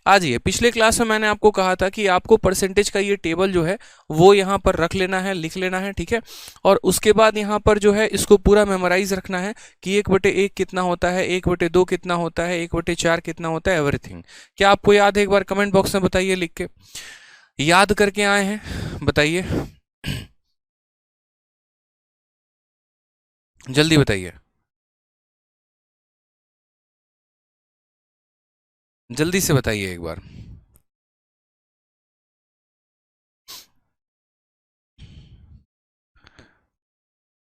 आ जाइए, पिछले क्लास में मैंने आपको कहा था कि आपको परसेंटेज का ये टेबल जो है वो यहाँ पर रख लेना है, लिख लेना है, ठीक है। और उसके बाद यहाँ पर जो है इसको पूरा मेमोराइज रखना है कि 1/1 कितना होता है, 1/2 कितना होता है, 1/4 कितना होता है, एवरीथिंग। क्या आपको याद है? एक बार कमेंट बॉक्स में बताइए, लिख के याद करके आए हैं, बताइए जल्दी बताइए, जल्दी से बताइए एक बार।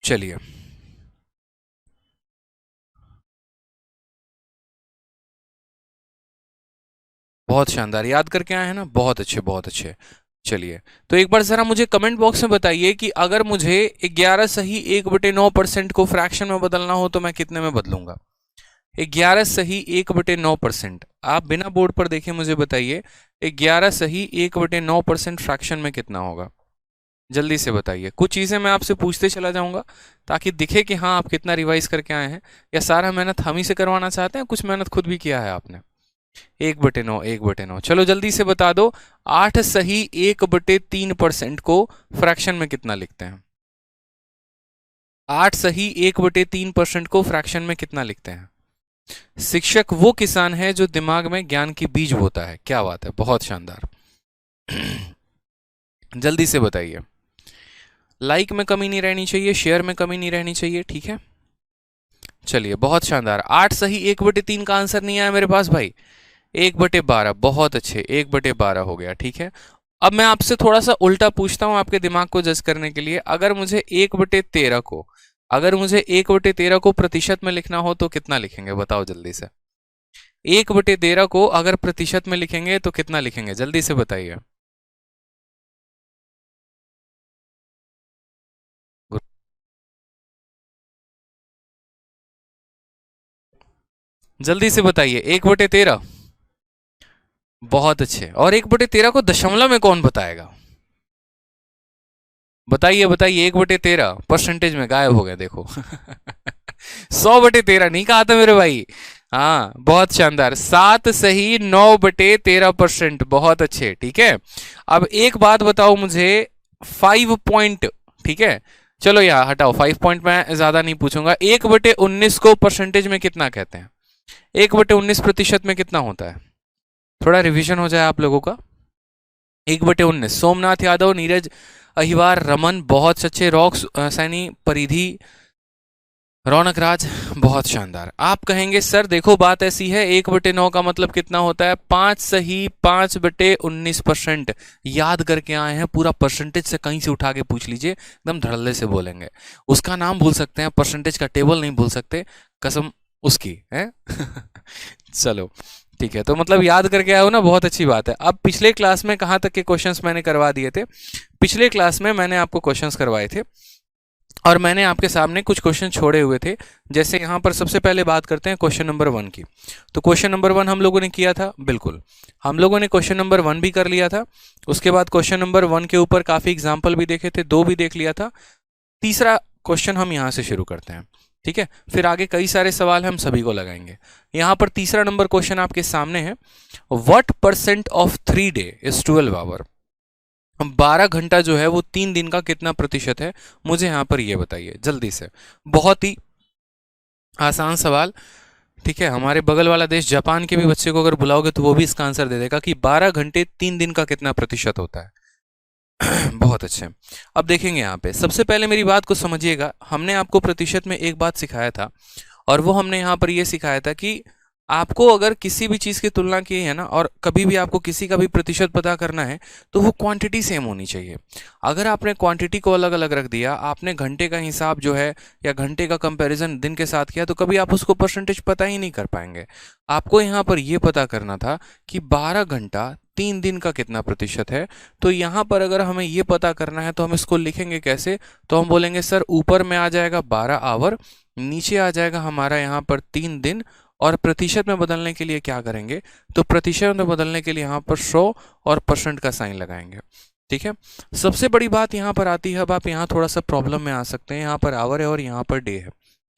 चलिए, बहुत शानदार, याद करके आए हैं ना, बहुत अच्छे, बहुत अच्छे। चलिए, तो एक बार जरा मुझे कमेंट बॉक्स में बताइए कि अगर मुझे 11 सही 1/9% को फ्रैक्शन में बदलना हो तो मैं कितने में बदलूंगा? 11 सही 1/9%, आप बिना बोर्ड पर देखे मुझे बताइए 11 सही 1/9% फ्रैक्शन में कितना होगा? जल्दी से बताइए। कुछ चीज़ें मैं आपसे पूछते चला जाऊंगा ताकि दिखे कि हाँ आप कितना रिवाइज करके आए हैं, या सारा मेहनत हम ही से करवाना चाहते हैं, कुछ मेहनत खुद भी किया है आपने। 1/9, 1/9, चलो जल्दी से बता दो। 8 सही 1/3% को फ्रैक्शन में कितना लिखते हैं? 8 सही 1/3% को फ्रैक्शन में कितना लिखते हैं? शिक्षक वो किसान है जो दिमाग में ज्ञान की बीज बोता है। क्या बात है, बहुत शानदार। जल्दी से बताइए। लाइक में कमी नहीं रहनी चाहिए, शेयर में कमी नहीं रहनी चाहिए, ठीक है। चलिए, बहुत शानदार। 8 सही 1/3 का आंसर नहीं आया मेरे पास भाई। 1/12, बहुत अच्छे, 1/12 हो गया, ठीक है। अब मैं आपसे थोड़ा सा उल्टा पूछता हूं आपके दिमाग को जज करने के लिए। अगर मुझे 1/13 को प्रतिशत में लिखना हो तो कितना लिखेंगे? बताओ जल्दी से। 1/13 को अगर प्रतिशत में लिखेंगे तो कितना लिखेंगे? जल्दी से बताइए। जल्दी से बताइए। 1/13, बहुत अच्छे। और 1/13 को दशमलव में कौन बताएगा? बताइए बताइए, 1/13 परसेंटेज में गायब हो गया, देखो। 100/13 नहीं कहा था मेरे भाई। हाँ, बहुत शानदार। 7 सही 9/13%, बहुत अच्छे, ठीक है। अब एक बात बताओ मुझे, 5 पॉइंट, ठीक है। चलो यहाँ हटाओ, 5 पॉइंट मैं ज्यादा नहीं पूछूंगा। 1/19 को परसेंटेज में कितना कहते हैं? 1/19 प्रतिशत में कितना होता है? थोड़ा रिवीजन हो जाए आप लोगों का। 1/19, सोमनाथ यादव, नीरज अहिवार, रमन, बहुत अच्छे। रॉक सैनी, परिधि, रौनक राज, बहुत शानदार। आप कहेंगे सर देखो बात ऐसी है, 1/9 का मतलब कितना होता है? 5 सही 5/19%। याद करके आए हैं, पूरा परसेंटेज से कहीं से उठा के पूछ लीजिए, एकदम धड़ल्ले से बोलेंगे। उसका नाम भूल सकते हैं, परसेंटेज का टेबल नहीं भूल सकते, कसम उसकी है। चलो ठीक है, तो मतलब याद करके आए हो ना, बहुत अच्छी बात है। अब पिछले क्लास में कहाँ तक के क्वेश्चंस मैंने करवा दिए थे? पिछले क्लास में मैंने आपको क्वेश्चंस करवाए थे और मैंने आपके सामने कुछ क्वेश्चन छोड़े हुए थे। जैसे यहाँ पर सबसे पहले बात करते हैं क्वेश्चन नंबर 1 की। तो क्वेश्चन नंबर 1 हम लोगों ने किया था, बिल्कुल हम लोगों ने क्वेश्चन नंबर 1 भी कर लिया था। उसके बाद क्वेश्चन नंबर 1 के ऊपर काफ़ी एग्जाम्पल भी देखे थे, 2 भी देख लिया था। तीसरा क्वेश्चन हम यहाँ से शुरू करते हैं, ठीक है। फिर आगे कई सारे सवाल हम सभी को लगाएंगे। यहाँ पर तीसरा नंबर क्वेश्चन आपके सामने है, what percent of 3 day is 12 hour? 12 घंटा जो है वो 3 दिन का कितना प्रतिशत है? मुझे यहाँ पर ये बताइए जल्दी से। बहुत ही आसान सवाल, ठीक है। हमारे बगल वाला देश जापान के भी बच्चे को अगर बुलाओगे तो वो भी इसका आंसर दे देगा कि 12 घंटे 3 दिन का कितना प्रतिशत होता है। बहुत अच्छे। अब देखेंगे यहाँ पे, सबसे पहले मेरी बात को समझिएगा। हमने आपको प्रतिशत में एक बात सिखाया था, और वो हमने यहाँ पर ये सिखाया था कि आपको अगर किसी भी चीज़ की तुलना की है ना, और कभी भी आपको किसी का भी प्रतिशत पता करना है, तो वो क्वांटिटी सेम होनी चाहिए। अगर आपने क्वांटिटी को अलग अलग रख दिया, आपने घंटे का हिसाब जो है या घंटे का कंपैरिजन दिन के साथ किया, तो कभी आप उसको परसेंटेज पता ही नहीं कर पाएंगे। आपको यहाँ पर ये पता करना था कि 12 घंटा 3 दिन का कितना प्रतिशत है। तो यहाँ पर अगर हमें ये पता करना है तो हम इसको लिखेंगे कैसे? तो हम बोलेंगे सर ऊपर में आ जाएगा 12 आवर, नीचे आ जाएगा हमारा यहाँ पर 3 दिन, और प्रतिशत में बदलने के लिए क्या करेंगे? तो प्रतिशत में बदलने के लिए यहाँ पर 100 और परसेंट का साइन लगाएंगे, ठीक है। सबसे बड़ी बात यहाँ पर आती है, अब आप यहाँ थोड़ा सा प्रॉब्लम में आ सकते हैं। यहाँ पर आवर है और यहाँ पर डे है,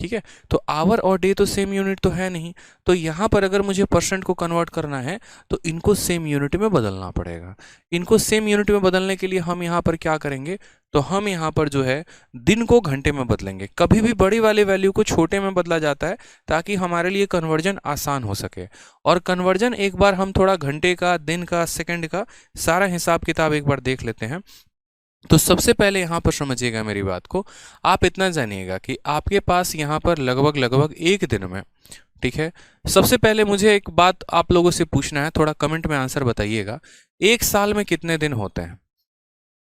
ठीक है। तो आवर और डे तो सेम यूनिट तो है नहीं, तो यहाँ पर अगर मुझे परसेंट को कन्वर्ट करना है तो इनको सेम यूनिट में बदलना पड़ेगा। इनको सेम यूनिट में बदलने के लिए हम यहाँ पर क्या करेंगे, तो हम यहाँ पर जो है दिन को घंटे में बदलेंगे। कभी भी बड़ी वाली वैल्यू को छोटे में बदला जाता है ताकि हमारे लिए कन्वर्जन आसान हो सके। और कन्वर्जन एक बार हम थोड़ा घंटे का, दिन का, सेकंड का सारा हिसाब किताब एक बार देख लेते हैं। तो सबसे पहले यहाँ पर समझिएगा मेरी बात को, आप इतना जानिएगा कि आपके पास यहाँ पर लगभग लगभग एक दिन में, ठीक है। सबसे पहले मुझे एक बात आप लोगों से पूछना है, थोड़ा कमेंट में आंसर बताइएगा, एक साल में कितने दिन होते हैं?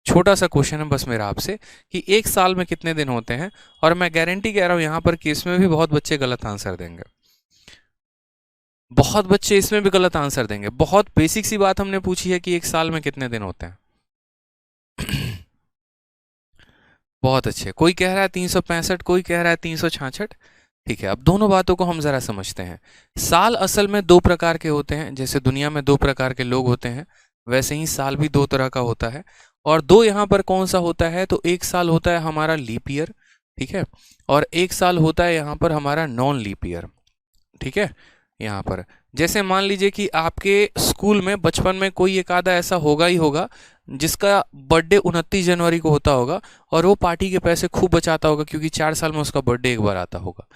छोटा सा क्वेश्चन है बस मेरा आपसे कि एक साल में कितने दिन होते हैं। और मैं गारंटी कह रहा हूं यहाँ पर कि इसमें भी बहुत बच्चे गलत आंसर देंगे, बहुत बच्चे इसमें भी गलत आंसर देंगे। बहुत बेसिक सी बात हमने पूछी है कि एक साल में कितने दिन होते हैं। बहुत अच्छे, कोई कह रहा है 365, कोई कह रहा है 366। ठीक है, अब दोनों बातों को हम जरा समझते हैं। साल असल में दो प्रकार के होते हैं, जैसे दुनिया में दो प्रकार के लोग होते हैं वैसे ही साल भी दो तरह का होता है। और दो यहाँ पर कौन सा होता है, तो एक साल होता है हमारा लीप ईयर, ठीक है, और एक साल होता है यहाँ पर हमारा नॉन लीप ईयर। ठीक है, यहाँ पर जैसे मान लीजिए कि आपके स्कूल में बचपन में कोई एक आधा ऐसा होगा ही होगा जिसका बर्थडे 29 जनवरी को होता होगा और वो पार्टी के पैसे खूब बचाता होगा क्योंकि 4 साल में उसका बर्थडे एक बार आता होगा।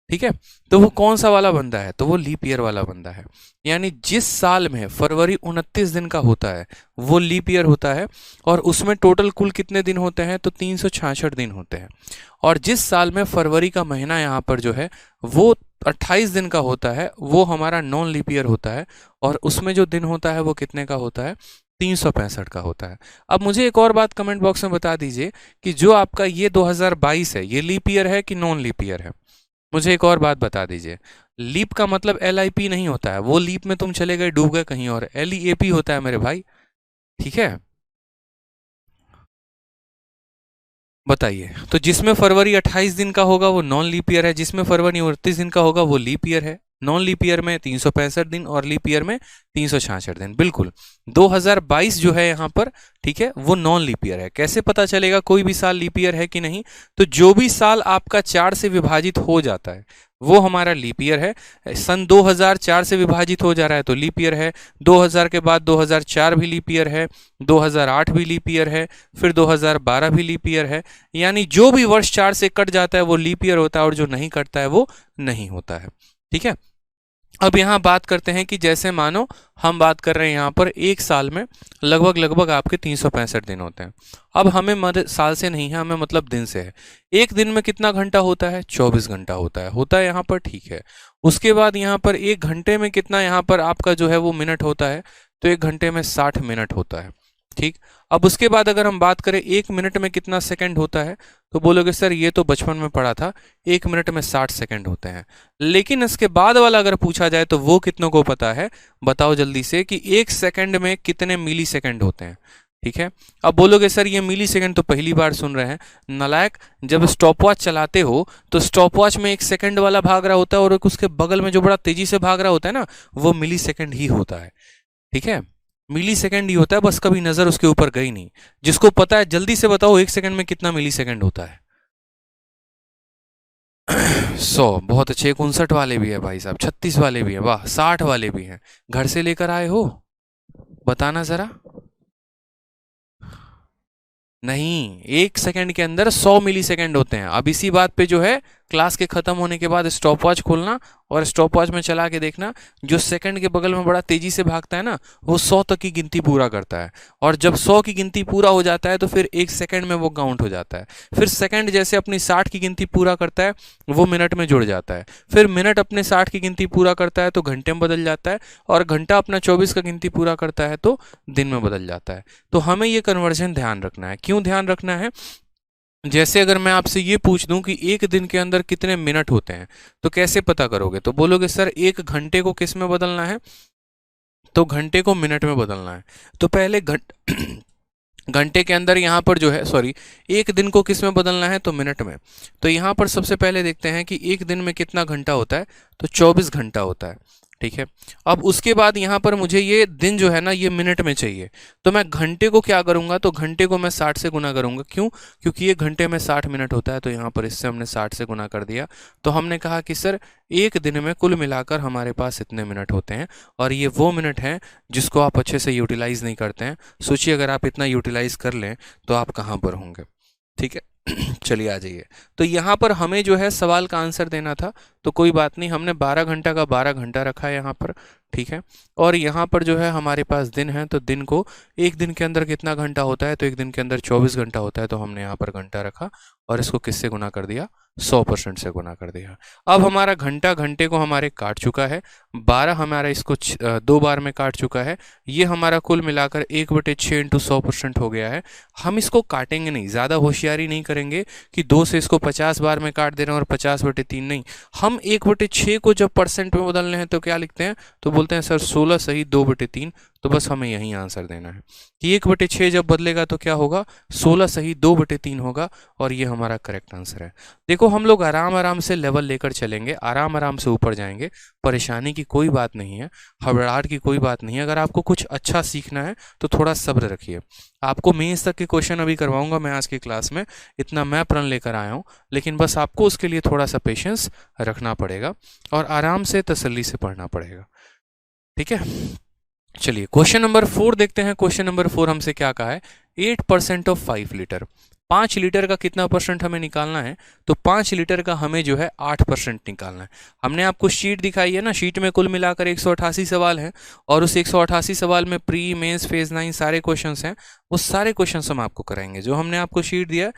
ठीक है, तो वो कौन सा वाला बंदा है, तो वो लीप ईयर वाला बंदा है। यानी जिस साल में फरवरी 29 दिन का होता है वो लीप ईयर होता है, और उसमें टोटल कुल कितने दिन होते हैं, तो 366 दिन होते हैं। और जिस साल में फरवरी का महीना यहाँ पर जो है वो 28 दिन का होता है वो हमारा नॉन लीप ईयर होता है, और उसमें जो दिन होता है वो कितने का होता है, 365 का होता है। अब मुझे एक और बात कमेंट बॉक्स में बता दीजिए कि जो आपका ये 2022 है ये लीप ईयर है कि नॉन लीप ईयर है। मुझे एक और बात बता दीजिए, लीप का मतलब LIP नहीं होता है, वो लीप में तुम चले गए डूब गए कहीं और, LEAP होता है मेरे भाई। ठीक है, बताइए, तो जिसमें फरवरी 28 दिन का होगा वो नॉन लीप ईयर है, जिसमें फरवरी 29 दिन का होगा वो लीप ईयर है। नॉन लीप ईयर में 365 दिन और लीप ईयर में 366 दिन। बिल्कुल 2022 जो है यहाँ पर, ठीक है, वो नॉन लीप ईयर है। कैसे पता चलेगा कोई भी साल लीप ईयर है कि नहीं, तो जो भी साल आपका 4 से विभाजित हो जाता है वो हमारा लीप ईयर है। सन 2004 से विभाजित हो जा रहा है तो लीप ईयर है, 2000 के बाद 2004 भी लीप ईयर है, 2008 भी लीप ईयर है, फिर 2012 भी लीप ईयर है। यानी जो भी वर्ष 4 से कट जाता है वो लीप ईयर होता है और जो नहीं कटता है वो नहीं होता है। ठीक है, अब यहाँ बात करते हैं कि जैसे मानो हम बात कर रहे हैं यहाँ पर एक साल में लगभग लगभग आपके 365 दिन होते हैं। अब हमें साल से नहीं है, हमें मतलब दिन से है। एक दिन में कितना घंटा होता है, 24 घंटा होता है यहाँ पर। ठीक है, उसके बाद यहाँ पर एक घंटे में कितना यहाँ पर आपका जो है वो मिनट होता है, तो एक घंटे में 60 मिनट होता है। ठीक, अब उसके बाद अगर हम बात करें एक मिनट में कितना सेकंड होता है, तो बोलोगे सर ये तो बचपन में पढ़ा था, एक मिनट में 60 सेकंड होते हैं। लेकिन इसके बाद वाला अगर पूछा जाए तो वो कितनों को पता है, बताओ जल्दी से कि एक सेकंड में कितने मिली सेकंड होते हैं। ठीक है, अब बोलोगे सर ये मिली सेकंड तो पहली बार सुन रहे हैं। नालायक, जब स्टॉप वॉच चलाते हो तो स्टॉप वॉच में एक सेकंड वाला भाग रहा होता है और एक उसके बगल में जो बड़ा तेजी से भाग रहा होता है ना, वो मिली सेकंड ही होता है। ठीक है, मिली सेकंड ही होता है, बस कभी नजर उसके ऊपर गई नहीं। जिसको पता है जल्दी से बताओ एक सेकंड में कितना मिली सेकंड होता है। 100, बहुत अच्छे। 59 वाले भी है भाई साहब, 36 वाले भी हैं, वाह, 60 वाले भी हैं। घर से लेकर आए हो, बताना जरा। नहीं, एक सेकंड के अंदर 100 मिली सेकंड होते हैं। अब इसी बात पे जो है क्लास के खत्म होने के बाद स्टॉप वॉच खोलना और स्टॉप वॉच में चला के देखना, जो सेकंड के बगल में बड़ा तेजी से भागता है ना, वो 100 तक की गिनती पूरा करता है। और जब 100 की गिनती पूरा हो जाता है तो फिर एक सेकंड में वो काउंट हो जाता है। फिर सेकंड जैसे अपनी 60 की गिनती पूरा करता है वो मिनट में जुड़ जाता है। फिर मिनट अपने 60 की गिनती पूरा करता है तो घंटे में बदल जाता है, और घंटा अपना 24 का गिनती पूरा करता है तो दिन में बदल जाता है। तो हमें ये कन्वर्जन ध्यान रखना है। क्यों ध्यान रखना है, जैसे अगर मैं आपसे ये पूछ दूं कि एक दिन के अंदर कितने मिनट होते हैं तो कैसे पता करोगे, तो बोलोगे सर एक घंटे को किस में बदलना है, तो घंटे को मिनट में बदलना है। तो पहले घंटे के अंदर यहाँ पर जो है, सॉरी, एक दिन को किस में बदलना है, तो मिनट में। तो यहाँ पर सबसे पहले देखते हैं कि एक दिन में कितना घंटा होता है, तो 24 घंटा होता है। ठीक है। अब उसके बाद यहाँ पर मुझे ये दिन जो है ना ये मिनट में चाहिए, तो मैं घंटे को क्या करूँगा, तो घंटे को मैं 60 से गुना करूँगा। क्यों? क्योंकि ये घंटे में 60 मिनट होता है, तो यहाँ पर इससे हमने 60 से गुना कर दिया। तो हमने कहा कि सर एक दिन में कुल मिलाकर हमारे पास इतने मिनट होते हैं, और ये वो मिनट हैं जिसको आप अच्छे से यूटिलाइज़ नहीं करते हैं। सोचिए अगर आप इतना यूटिलाइज़ कर लें तो आप कहाँ पर होंगे। ठीक है। चलिए आ जाइए। तो यहाँ पर हमें जो है सवाल का आंसर देना था, तो कोई बात नहीं, हमने 12 घंटा का 12 घंटा रखा है यहाँ पर। ठीक है। और यहाँ पर जो है हमारे पास दिन है, तो दिन को एक दिन के अंदर कितना घंटा होता है, तो एक दिन के अंदर 24 घंटा होता है, तो हमने यहाँ पर घंटा रखा और इसको किससे गुना कर दिया, 100% से गुना कर दिया। अब हमारा घंटा घंटे को हमारे काट चुका है, 12 हमारा इसको 2 बार में काट चुका है। ये हमारा कुल मिलाकर 1/6 इंटू 100% हो गया है। हम इसको काटेंगे नहीं, ज़्यादा होशियारी नहीं करेंगे कि 2 से इसको 50 बार में काट दे रहे हैं और 50/3 नहीं। हम 1/6 को जब परसेंट में बदलने हैं तो क्या लिखते हैं, तो बोलते हैं सर 16 सही 2/3। तो बस हमें यही आंसर देना है कि 1/6 जब बदलेगा तो क्या होगा, 16 सही 2/3 होगा, और ये हमारा करेक्ट आंसर है। देखो हम लोग आराम आराम से लेवल लेकर चलेंगे, आराम आराम से ऊपर जाएंगे, परेशानी की कोई बात नहीं है, घबराहट की कोई बात नहीं है। अगर आपको कुछ अच्छा सीखना है तो थोड़ा सब्र रखिए। आपको मेंस तक के क्वेश्चन अभी करवाऊंगा मैं आज की क्लास में, इतना मैं प्रण लेकर आया हूँ, लेकिन बस आपको उसके लिए थोड़ा सा पेशेंस रखना पड़ेगा और आराम से तसल्ली से पढ़ना पड़ेगा। ठीक है। चलिए क्वेश्चन नंबर 4 देखते हैं। क्वेश्चन नंबर 4 हमसे क्या कहा है, 8% ऑफ 5 लीटर। 5 लीटर का कितना परसेंट हमें निकालना है, तो 5 लीटर का हमें जो है 8% निकालना है। हमने आपको शीट दिखाई है ना, शीट में कुल मिलाकर 188 सवाल हैं, और उस 188 सवाल में प्री मेंस फेज 9 सारे क्वेश्चंस हैं। वो सारे क्वेश्चंस हम आपको कराएंगे। जो हमने आपको शीट दिया,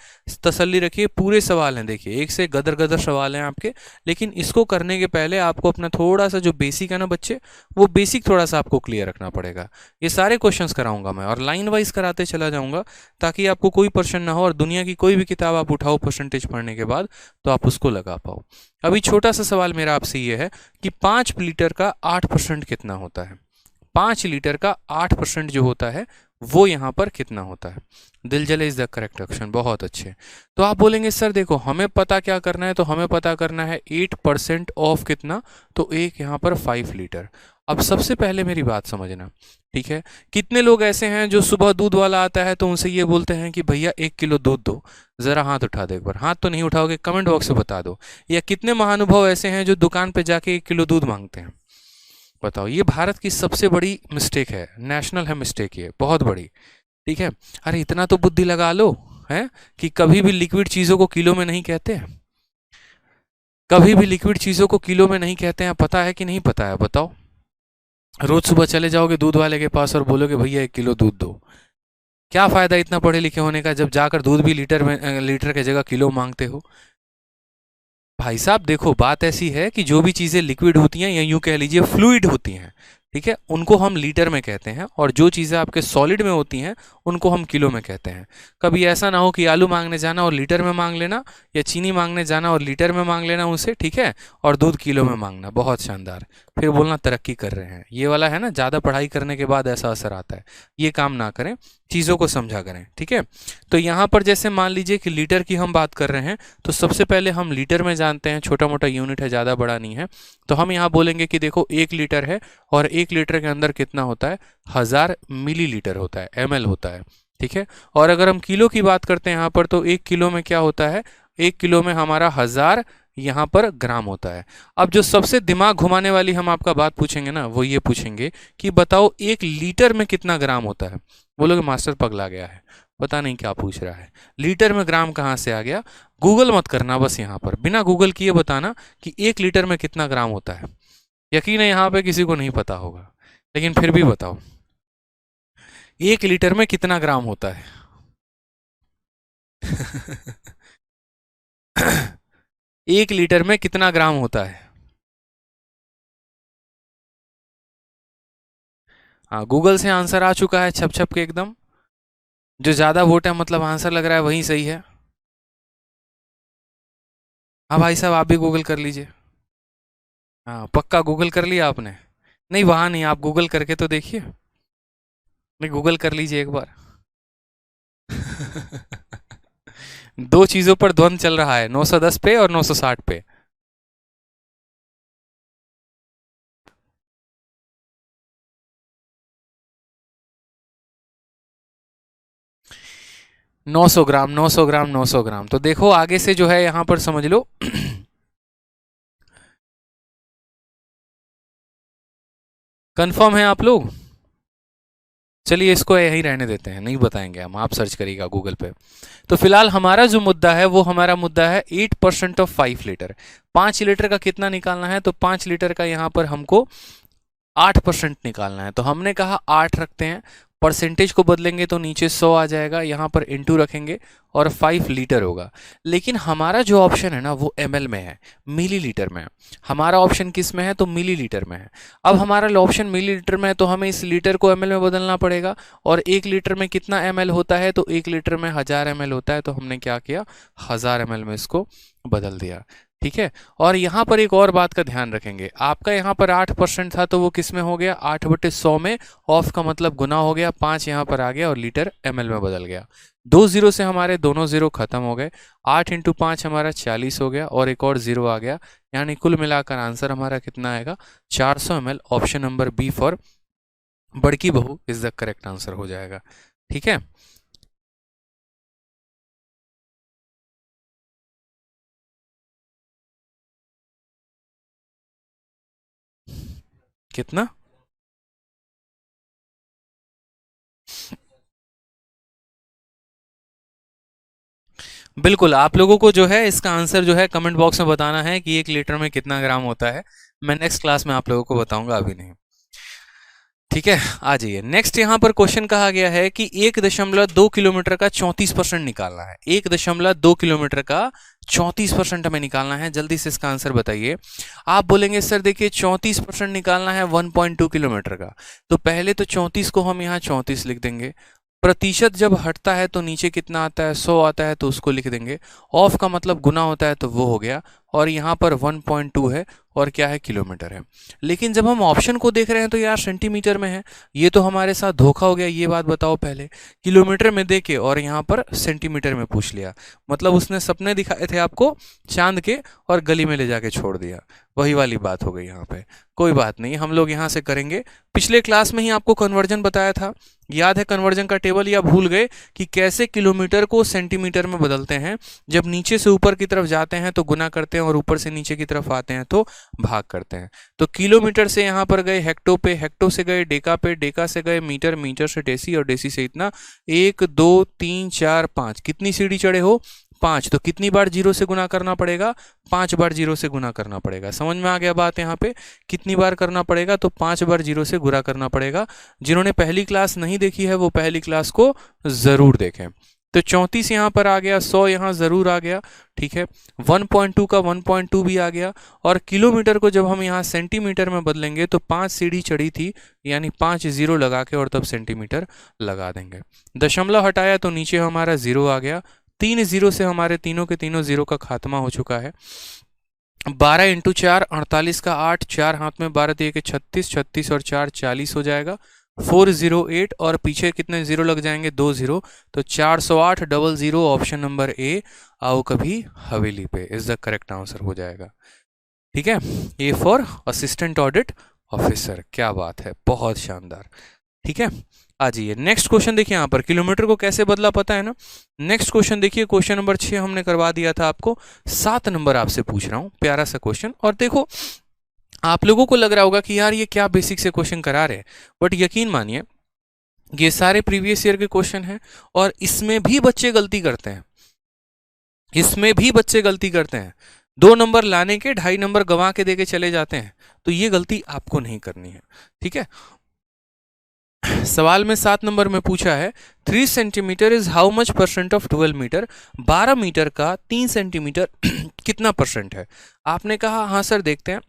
तसल्ली रखिए, पूरे सवाल हैं। देखिए एक से गदर गदर सवाल हैं आपके, लेकिन इसको करने के पहले आपको अपना थोड़ा सा जो बेसिक है ना बच्चे, वो बेसिक थोड़ा सा आपको क्लियर रखना पड़ेगा। ये सारे क्वेश्चंस कराऊंगा मैं, और लाइन वाइज कराते चला जाऊंगा, ताकि आपको कोई प्रश्न ना हो, और दुनिया की कोई भी किताब आप उठाओ परसेंटेज पढ़ने के बाद तो आप उसको लगा पाओ। अभी छोटा सा सवाल मेरा आपसे ये है कि 5 लीटर का 8% कितना होता है। 5 लीटर का 8% जो होता है वो यहाँ पर कितना होता है। दिल जले इज द करेक्ट ऑप्शन। बहुत अच्छे। तो आप बोलेंगे सर देखो हमें पता क्या करना है, तो हमें पता करना है 8% ऑफ कितना, तो एक यहाँ पर 5 लीटर। अब सबसे पहले मेरी बात समझना, ठीक है। कितने लोग ऐसे हैं जो सुबह दूध वाला आता है तो उनसे ये बोलते हैं कि भैया 1 किलो दूध दो, जरा हाथ उठा दो। एक बार हाथ तो नहीं उठाओगे, कमेंट बॉक्स में बता दो। या कितने महानुभाव ऐसे हैं जो दुकान पे जाके 1 किलो दूध मांगते हैं। बताओ, ये भारत की सबसे बड़ी मिस्टेक है, नेशनल है मिस्टेक, ये बहुत बड़ी। ठीक है। अरे इतना तो बुद्धि लगा लो है कि कभी भी लिक्विड चीजों को किलो में नहीं कहते हैं, कभी भी लिक्विड चीजों को किलो में नहीं कहते हैं। पता है कि नहीं पता है, बताओ। रोज सुबह चले जाओगे दूध वाले के पास और बोलोगे भैया 1 किलो दूध दो। क्या फायदा इतना पढ़े लिखे होने का जब जाकर दूध भी लीटर की जगह किलो मांगते हो। भाई साहब देखो, बात ऐसी है कि जो भी चीज़ें लिक्विड होती हैं या यूं कह लीजिए फ्लूइड होती हैं, ठीक है, उनको हम लीटर में कहते हैं, और जो चीज़ें आपके सॉलिड में होती हैं उनको हम किलो में कहते हैं। कभी ऐसा ना हो कि आलू मांगने जाना और लीटर में मांग लेना, या चीनी मांगने जाना और लीटर में मांग लेना उनसे, ठीक है, और दूध किलो में मांगना। बहुत शानदार। फिर बोलना तरक्की कर रहे हैं। ये वाला है ना, ज़्यादा पढ़ाई करने के बाद ऐसा असर आता है। ये काम ना करें, चीज़ों को समझा करें। ठीक है। तो यहाँ पर जैसे मान लीजिए कि लीटर की हम बात कर रहे हैं, तो सबसे पहले हम लीटर में जानते हैं, छोटा मोटा यूनिट है, ज़्यादा बड़ा नहीं है। तो हम यहाँ बोलेंगे कि देखो 1 लीटर है, और 1 लीटर के अंदर कितना होता है, 1000 मिलीलीटर होता है, ml होता है। ठीक है। और अगर हम किलो की बात करते हैं यहाँ पर, तो 1 किलो में क्या होता है, 1 किलो में हमारा 1000 यहाँ पर ग्राम होता है। अब जो सबसे दिमाग घुमाने वाली हम आपका बात पूछेंगे ना, वो ये पूछेंगे कि बताओ 1 लीटर में कितना ग्राम होता है। बोलोगे मास्टर पगला गया है, पता नहीं क्या पूछ रहा है, लीटर में ग्राम कहाँ से आ गया। गूगल मत करना, बस यहाँ पर बिना गूगल किए बताना कि 1 लीटर में कितना ग्राम होता है। यकीन है यहाँ पे किसी को नहीं पता होगा, लेकिन फिर भी बताओ 1 लीटर में कितना ग्राम होता है। 1 लीटर में कितना ग्राम होता है। हाँ, गूगल से आंसर आ चुका है छप छप के एकदम। जो ज्यादा वोट है मतलब आंसर लग रहा है वही सही है। हाँ भाई साहब, आप भी गूगल कर लीजिए। हाँ पक्का गूगल कर लिया आपने। नहीं वहां नहीं, आप गूगल करके तो देखिए। नहीं गूगल कर लीजिए एक बार। दो चीजों पर द्वंद चल रहा है, 910 पे और 960 पे। 900 ग्राम, 900 ग्राम, 900 ग्राम। तो देखो आगे से जो है यहां पर समझ लो कंफर्म है आप लोग? चलिए इसको यही रहने देते हैं, नहीं बताएंगे हम, आप सर्च करिएगा गूगल पे। तो फिलहाल हमारा जो मुद्दा है वो हमारा मुद्दा है 8% ऑफ 5 लीटर। 5 लीटर का कितना निकालना है? तो 5 लीटर का यहाँ पर हमको 8% निकालना है। तो हमने कहा 8 रखते हैं, परसेंटेज को बदलेंगे तो नीचे 100 आ जाएगा, यहाँ पर इंटू रखेंगे और 5 लीटर होगा। लेकिन हमारा जो ऑप्शन है ना वो ml में है, मिलीलीटर में है। हमारा ऑप्शन किस में है? तो मिलीलीटर में है। अब हमारा ऑप्शन मिलीलीटर में है तो हमें इस लीटर को ml में बदलना पड़ेगा। और 1 लीटर में कितना ml होता है? तो 1 लीटर में 1000 ml होता है। तो हमने क्या किया? 1000 ml में इसको बदल दिया। ठीक है। और यहाँ पर एक और बात का ध्यान रखेंगे, आपका यहाँ पर 8% था तो वो किस में हो गया? 8/100 में। ऑफ का मतलब गुना हो गया, 5 यहाँ पर आ गया और लीटर ml में बदल गया। 2 जीरो से हमारे दोनों जीरो खत्म हो गए। 8 इंटू 5 हमारा 40 हो गया और एक और जीरो आ गया, यानी कुल मिलाकर आंसर हमारा कितना आएगा? 400 ml। Option number B for बड़की बहू इज द करेक्ट आंसर हो जाएगा। ठीक है। कितना? बिल्कुल, आप लोगों को जो है इसका आंसर जो है कमेंट बॉक्स में बताना है कि 1 लीटर में कितना ग्राम होता है। मैं नेक्स्ट क्लास में आप लोगों को बताऊंगा, अभी नहीं। ठीक है, आ जाइए नेक्स्ट। यहाँ पर क्वेश्चन कहा गया है कि 1.2 किलोमीटर का 34% निकालना है। 1.2 किलोमीटर का 34% हमें निकालना है। जल्दी से इसका आंसर बताइए। आप बोलेंगे सर देखिए 34% निकालना है 1.2 किलोमीटर का, तो पहले तो 34 को हम यहाँ 34 लिख देंगे। प्रतिशत जब हटता है तो नीचे कितना आता है? 100 आता है, तो उसको लिख देंगे। ऑफ का मतलब गुना होता है, तो वो हो गया। और यहाँ पर 1.2 है और क्या है? किलोमीटर है। लेकिन जब हम ऑप्शन को देख रहे हैं तो यार सेंटीमीटर में है। ये तो हमारे साथ धोखा हो गया। ये बात बताओ पहले, किलोमीटर में देके और यहाँ पर सेंटीमीटर में पूछ लिया। मतलब उसने सपने दिखाए थे आपको चांद के और गली में ले जाके छोड़ दिया। वही वाली बात हो गई यहाँ पे। कोई बात नहीं, हम लोग यहाँ से करेंगे। पिछले क्लास में ही आपको कन्वर्जन बताया था, याद है कन्वर्जन का टेबल, या भूल गए कि कैसे किलोमीटर को सेंटीमीटर में बदलते हैं? जब नीचे से ऊपर की तरफ जाते हैं तो गुना करते हैं और ऊपर से नीचे की तरफ आते हैं तो भाग करते हैं। तो किलोमीटर से यहाँ पर गए हेक्टो पे, हेक्टो से गए डेका पे, डेका से गए मीटर, मीटर से डेसी और डेसी से इतना। 1 2 3 4 5, कितनी सीढ़ी चढ़े हो? 5। तो कितनी बार जीरो से गुना करना पड़ेगा? 5 बार जीरो से गुना करना पड़ेगा। समझ में आ गया बात? यहाँ पे कितनी बार करना पड़ेगा? तो 5 बार जीरो से गुना करना पड़ेगा। जिन्होंने पहली क्लास नहीं देखी है वो पहली क्लास को जरूर देखें। तो 34 यहाँ पर आ गया, 100 यहाँ जरूर आ गया। ठीक है, 1.2 का 1.2 भी आ गया। और किलोमीटर को जब हम यहाँ सेंटीमीटर में बदलेंगे तो 5 सीढ़ी चढ़ी थी, यानी 5 जीरो लगा के और तब सेंटीमीटर लगा देंगे। दशमलव हटाया तो नीचे हमारा जीरो आ गया। 3 जीरो से हमारे तीनों के तीनों जीरो का खात्मा हो चुका है। 12 इंटू 4 48 का 8, 4 हाथ में 12 दिए के 36, 36 और 4 40 हो जाएगा। 408 और पीछे कितने जीरो लग जाएंगे? 2 जीरो। तो 408 double zero, option number A आओ कभी हवेली पे इज द करेक्ट आंसर हो जाएगा। ठीक है, A for assistant audit officer. क्या बात है, बहुत शानदार। ठीक है, आ जाइए नेक्स्ट क्वेश्चन। देखिए यहाँ पर किलोमीटर को कैसे बदला, पता है ना? नेक्स्ट क्वेश्चन देखिए, क्वेश्चन नंबर 6 हमने करवा दिया था आपको। 7 नंबर आपसे पूछ रहा हूँ, प्यारा सा क्वेश्चन। और देखो आप लोगों को लग रहा होगा कि यार ये क्या बेसिक से क्वेश्चन करा रहे हैं, बट यकीन मानिए ये सारे प्रीवियस ईयर के क्वेश्चन हैं और इसमें भी बच्चे गलती करते हैं। इसमें भी बच्चे गलती करते हैं। 2 नंबर लाने के 2.5 नंबर गंवा के देके चले जाते हैं। तो ये गलती आपको नहीं करनी है। ठीक है, सवाल में 7 नंबर में पूछा है 3 centimetre is how much percent of 12 metre. 12 metre का 3 सेंटीमीटर कितना परसेंट है? आपने कहा हाँ सर देखते हैं।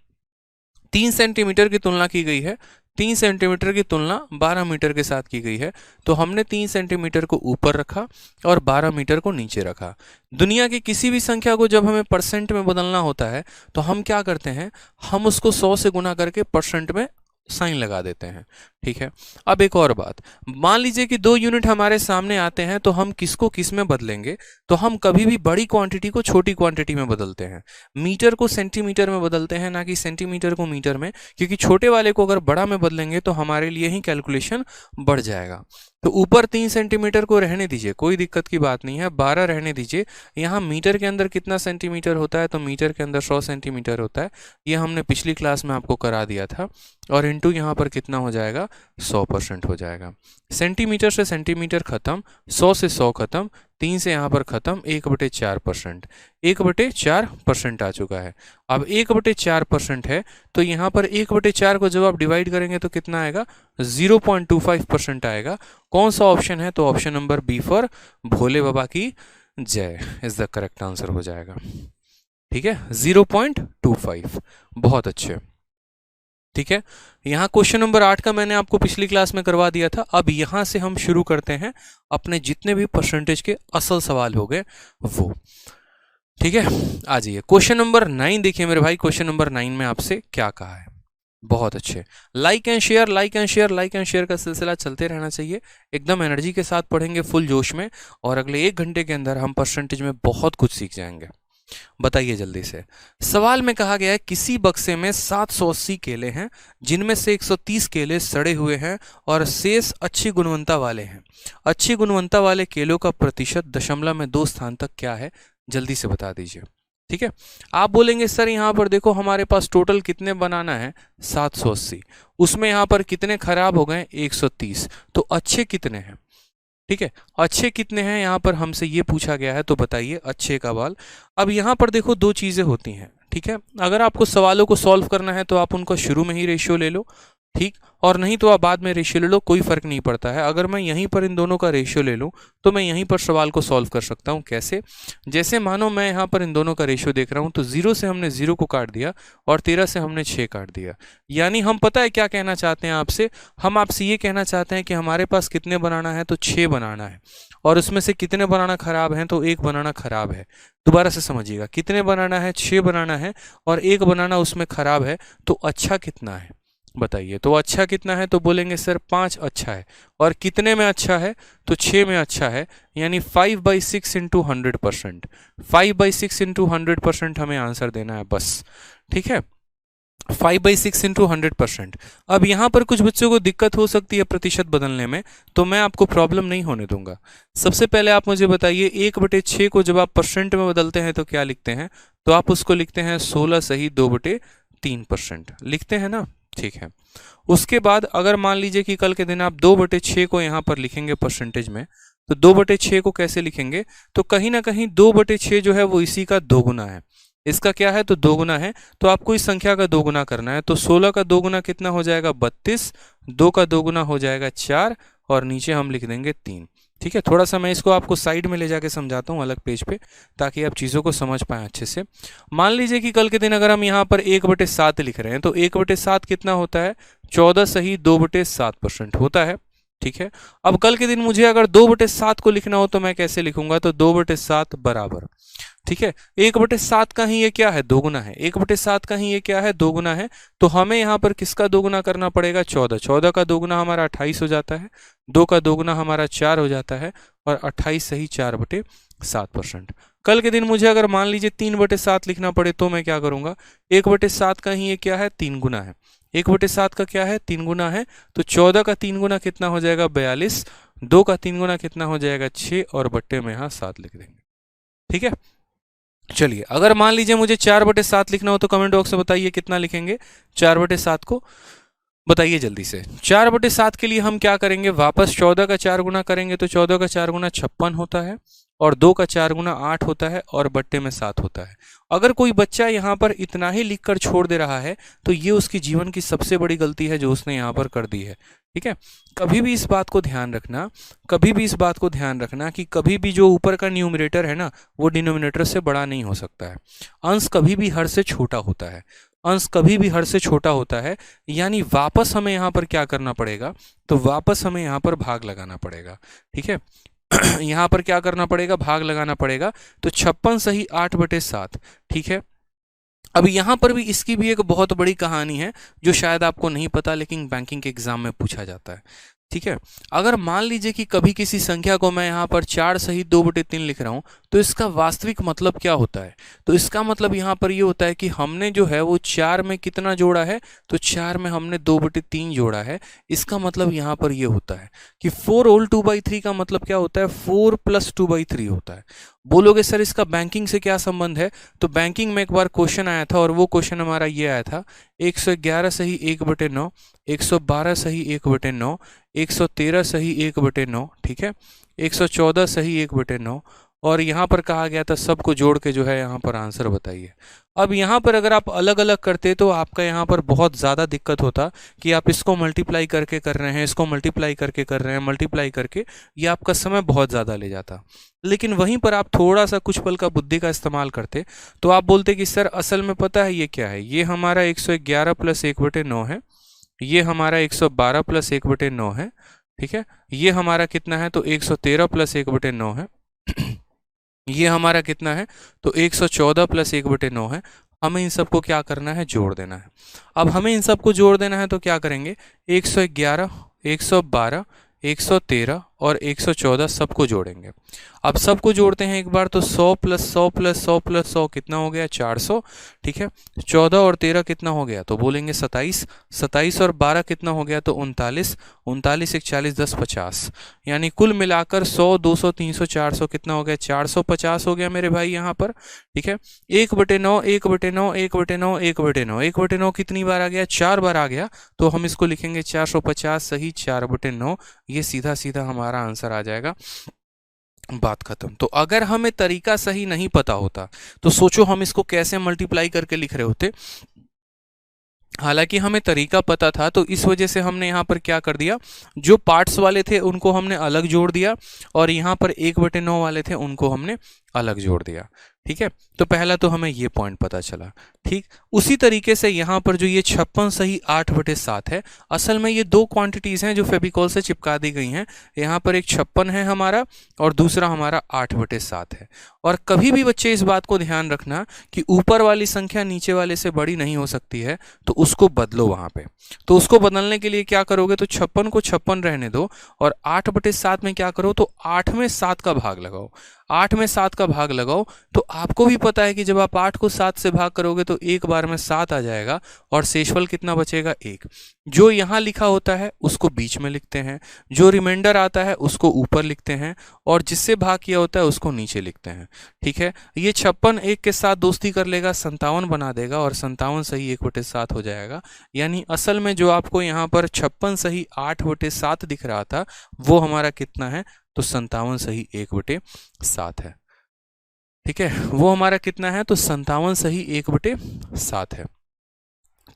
3 सेंटीमीटर की तुलना की गई है, 3 सेंटीमीटर की तुलना 12 मीटर के साथ की गई है। तो हमने 3 सेंटीमीटर को ऊपर रखा और 12 मीटर को नीचे रखा। दुनिया की किसी भी संख्या को जब हमें परसेंट में बदलना होता है तो हम क्या करते हैं? हम उसको 100 से गुना करके परसेंट में साइन लगा देते हैं। ठीक है। अब एक और बात, मान लीजिए कि दो यूनिट हमारे सामने आते हैं तो हम किसको किस में बदलेंगे, तो हम कभी भी बड़ी क्वांटिटी को छोटी क्वांटिटी में बदलते हैं, मीटर को सेंटीमीटर में बदलते हैं, ना कि सेंटीमीटर को मीटर में, क्योंकि छोटे वाले को अगर बड़ा में बदलेंगे तो हमारे लिए ही कैलकुलेशन बढ़ जाएगा। तो ऊपर 3 सेंटीमीटर को रहने दीजिए, कोई दिक्कत की बात नहीं है, 12 रहने दीजिए। यहाँ मीटर के अंदर कितना सेंटीमीटर होता है, तो मीटर के अंदर 100 सेंटीमीटर होता है, ये हमने पिछली क्लास में आपको करा दिया था। और इंटू यहाँ पर कितना हो जाएगा, 100% हो जाएगा। सेंटीमीटर से सेंटीमीटर खत्म, 100 से 100 खत्म, 3 से यहाँ पर खत्म, 1/4%, 1/4% आ चुका है। अब 1/4% है तो यहाँ पर 1/4 को जब आप डिवाइड करेंगे तो कितना आएगा, 0.25% आएगा। कौन सा ऑप्शन है, तो ऑप्शन नंबर बी फॉर भोले बाबा की जय इज द करेक्ट आंसर हो जाएगा। ठीक है, 0.25, बहुत अच्छे। ठीक है, यहाँ क्वेश्चन नंबर 8 का मैंने आपको पिछली क्लास में करवा दिया था। अब यहाँ से हम शुरू करते हैं अपने जितने भी परसेंटेज के असल सवाल हो गए वो। ठीक है, आ जाइए क्वेश्चन नंबर 9 देखिए मेरे भाई। क्वेश्चन नंबर 9 में आपसे क्या कहा है, बहुत अच्छे। Like and share, like and share, like and share का सिलसिला चलते रहना चाहिए। एकदम एनर्जी के साथ पढ़ेंगे, फुल जोश में, और अगले 1 घंटे के अंदर हम परसेंटेज में बहुत कुछ सीख जाएंगे। बताइए जल्दी से। सवाल में कहा गया है किसी बक्से में 780 केले हैं जिनमें से 130 केले सड़े हुए हैं और शेष अच्छी गुणवत्ता वाले हैं। अच्छी गुणवत्ता वाले केलों का प्रतिशत दशमलव में 2 स्थान तक क्या है, जल्दी से बता दीजिए। ठीक है, आप बोलेंगे सर यहाँ पर देखो हमारे पास टोटल कितने बनाना है, 780, उसमें यहाँ पर कितने खराब हो गए, 130, तो अच्छे कितने हैं। ठीक है, अच्छे कितने हैं यहाँ पर हमसे ये पूछा गया है, तो बताइए अच्छे का बाल। अब यहाँ पर देखो 2 चीज़ें होती हैं। ठीक है, अगर आपको सवालों को सॉल्व करना है तो आप उनका शुरू में ही रेशियो ले लो, ठीक, और नहीं तो आप बाद में रेशियो ले लो, कोई फर्क नहीं पड़ता है। अगर मैं यहीं पर इन दोनों का रेशियो ले लूँ तो मैं यहीं पर सवाल को सॉल्व कर सकता हूँ। कैसे, जैसे मानो मैं यहाँ पर इन दोनों का रेशियो देख रहा हूँ, तो 0 से हमने 0 को काट दिया और 13 से हमने 6 काट दिया। यानी हम पता है क्या कहना चाहते हैं आपसे, हम आपसे ये कहना चाहते हैं कि हमारे पास कितने बनाना है, तो 6 बनाना है, और उसमें से कितने बनाना खराब है, तो 1 बनाना खराब है। दोबारा से समझिएगा, कितने बनाना है, 6 बनाना है, और 1 बनाना उसमें खराब है, तो अच्छा कितना है बताइए। तो अच्छा कितना है, तो बोलेंगे सर 5 अच्छा है, और कितने में अच्छा है, तो 6 में अच्छा है, यानी 5/6 इंटू 100%, 5/6 इंटू 100% हमें आंसर देना है बस। ठीक है, 5/6 इंटू 100%। अब यहाँ पर कुछ बच्चों को दिक्कत हो सकती है प्रतिशत बदलने में, तो मैं आपको प्रॉब्लम नहीं होने दूंगा। सबसे पहले आप मुझे बताइए 1/6 को जब आप परसेंट में बदलते हैं तो क्या लिखते हैं, तो आप उसको लिखते हैं 16 सही 2/3% लिखते हैं ना। ठीक है, उसके बाद अगर मान लीजिए कि कल के दिन आप 2/6 को यहाँ पर लिखेंगे परसेंटेज में, तो 2/6 को कैसे लिखेंगे, तो कहीं ना कहीं 2/6 जो है वो इसी का 2 गुना है। इसका क्या है, तो 2 गुना है, तो आपको इस संख्या का 2 गुना करना है। तो 16 का 2 गुना कितना हो जाएगा, 32, 2 का 2 गुना हो जाएगा 4, और नीचे हम लिख देंगे 3। ठीक है, थोड़ा सा मैं इसको आपको साइड में ले जाके समझाता हूँ अलग पेज पे, ताकि आप चीज़ों को समझ पाएं अच्छे से। मान लीजिए कि कल के दिन अगर हम यहाँ पर 1/7 लिख रहे हैं, तो 1/7 कितना होता है, 14 सही 2/7% होता है। ठीक है, अब कल के दिन मुझे अगर 2/7 को लिखना हो तो मैं कैसे लिखूंगा, तो 2/7 बराबर, ठीक है, 1/7 का ही ये क्या है, 2 गुना है, 1/7 का ही ये क्या है, 2 गुना है। तो हमें यहाँ पर किसका 2 गुना करना पड़ेगा, 14, 14 का 2 गुना हमारा 28 हो जाता है, 2 का 2 गुना हमारा 4 हो जाता है, और 28 सही 4/7%। कल के दिन मुझे अगर मान लीजिए 3/7 लिखना पड़े तो मैं क्या करूंगा, 1/7 का ही ये क्या है, 3 गुना है, 1/7 का क्या है, 3 गुना है, तो 14 का 3 गुना कितना हो जाएगा, 42, 2 का 3 गुना कितना हो जाएगा, 6, और बट्टे में यहाँ 7 लिख देंगे। ठीक है, चलिए अगर मान लीजिए मुझे 4/7 लिखना हो तो कमेंट बॉक्स में बताइए कितना लिखेंगे 4/7 को, बताइए जल्दी से। 4/7 के लिए हम क्या करेंगे, वापस 14 का 4 गुना करेंगे, तो 14 का 4 गुना 56 होता है, और 2 का 4 गुना 8 होता है, और बट्टे में 7 होता है। अगर कोई बच्चा यहाँ पर इतना ही लिखकर छोड़ दे रहा है तो ये उसकी जीवन की सबसे बड़ी गलती है जो उसने यहाँ पर कर दी है। ठीक है, कभी भी इस बात को ध्यान रखना, कभी भी इस बात को ध्यान रखना कि कभी भी जो ऊपर का न्यूमरेटर है ना, वो डिनोमिनेटर से बड़ा नहीं हो सकता है। अंश कभी भी हर से छोटा होता है, अंश कभी भी हर से छोटा होता है, यानी वापस हमें यहाँ पर क्या करना पड़ेगा, तो वापस हमें यहाँ पर भाग लगाना पड़ेगा। ठीक है, यहाँ पर क्या करना पड़ेगा, भाग लगाना पड़ेगा। तो 56 सही 8/7। ठीक है, अब यहाँ पर भी इसकी भी एक बहुत बड़ी कहानी है जो शायद आपको नहीं पता, लेकिन बैंकिंग के एग्जाम में पूछा जाता है। ठीक है, अगर मान लीजिए कि कभी किसी संख्या को मैं यहाँ पर 4 सही 2/3 लिख रहा हूँ, तो इसका वास्तविक मतलब क्या होता है? तो इसका मतलब यहाँ पर ये होता है कि हमने जो है वो 4 में कितना जोड़ा है, तो 4 में हमने 2/3 जोड़ा है। इसका मतलब यहाँ पर ये होता है कि 4 होल 2/3 का मतलब क्या होता है, 4 प्लस 2/3 होता है। बोलोगे सर इसका बैंकिंग से क्या संबंध है? तो बैंकिंग में एक बार क्वेश्चन आया था और वो क्वेश्चन हमारा ये आया था, 111 सही 1/9, 112 सही 1/9, 113 सही 1/9, ठीक है, 114 सही 1/9, और यहाँ पर कहा गया था सबको जोड़ के जो है यहाँ पर आंसर बताइए। अब यहाँ पर अगर आप अलग अलग करते तो आपका यहाँ पर बहुत ज़्यादा दिक्कत होता कि आप इसको मल्टीप्लाई करके कर रहे हैं, इसको मल्टीप्लाई करके कर रहे हैं, मल्टीप्लाई करके, ये आपका समय बहुत ज़्यादा ले जाता। लेकिन वहीं पर आप थोड़ा सा कुछ पल का बुद्धि का इस्तेमाल करते तो आप बोलते कि सर असल में पता है ये क्या है, ये हमारा 111 प्लस 1/9 है, ये हमारा 112 प्लस 1/9 है, ठीक है, ये हमारा कितना है, तो 113 प्लस 1/9 है, ये हमारा कितना है, तो 114 प्लस 1/9 है। हमें इन सबको क्या करना है, जोड़ देना है। अब हमें इन सबको जोड़ देना है तो क्या करेंगे, 111, 112, 113 और 114 सबको जोड़ेंगे। अब सबको जोड़ते हैं एक बार, तो 100 प्लस 100 प्लस 100 प्लस 100 कितना हो गया, 400, ठीक है। 14 और 13 कितना हो गया, तो बोलेंगे 27, 27 और 12 कितना हो गया, तो 39, 39 1 40 10 50, यानी कुल मिलाकर 100 200 300 400 कितना हो गया, 450 हो गया मेरे भाई यहाँ पर, ठीक है। 1/9 1/9 1/9 1/9 1/9 कितनी बार आ गया, 4 बार आ गया, तो हम इसको लिखेंगे 450 सही 4/9, ये सीधा सीधा हमारा आंसर आ जाएगा। बात खत्म। तो अगर हमें तरीका सही नहीं पता होता तो सोचो हम इसको कैसे मल्टीप्लाई करके लिख रहे होते। हालांकि हमें तरीका पता था तो इस वजह से हमने यहाँ पर क्या कर दिया, जो पार्ट्स वाले थे उनको हमने अलग जोड़ दिया और यहाँ पर 1/9 वाले थे उनको हमने अलग जोड़ दिया, ठीक है। तो पहला तो हमें ये पॉइंट पता चला, ठीक। उसी तरीके से यहाँ पर जो ये 56 सही 8/7 है, असल में ये दो क्वांटिटीज हैं जो फेविकॉल से चिपका दी गई हैं। यहाँ पर एक 56 है हमारा और दूसरा हमारा 8/7 है। और कभी भी बच्चे इस बात को ध्यान रखना कि ऊपर वाली संख्या नीचे वाले से बड़ी नहीं हो सकती है, तो उसको बदलो वहां पे। तो उसको बदलने के लिए क्या करोगे, तो 56 को 56 रहने दो और 8/7 में क्या करो, तो 8 में 7 का भाग लगाओ। 8 में 7 का भाग लगाओ तो आपको भी पता है कि जब आप 8 को 7 से भाग करोगे तो एक बार में 7 आ जाएगा और शेषफल कितना बचेगा, 1। जो यहाँ लिखा होता है उसको बीच में लिखते हैं, जो रिमाइंडर आता है उसको ऊपर लिखते हैं और जिससे भाग किया होता है उसको नीचे लिखते हैं, ठीक है। ये 56 1 के साथ दोस्ती कर लेगा, 57 बना देगा और 57 सही 1/7 हो जाएगा। यानी असल में जो आपको यहाँ पर 56 सही 8/7 दिख रहा था वो हमारा कितना है, तो 57 सही 1/7 है, ठीक है। वो हमारा कितना है, तो 57 सही 1/7 है।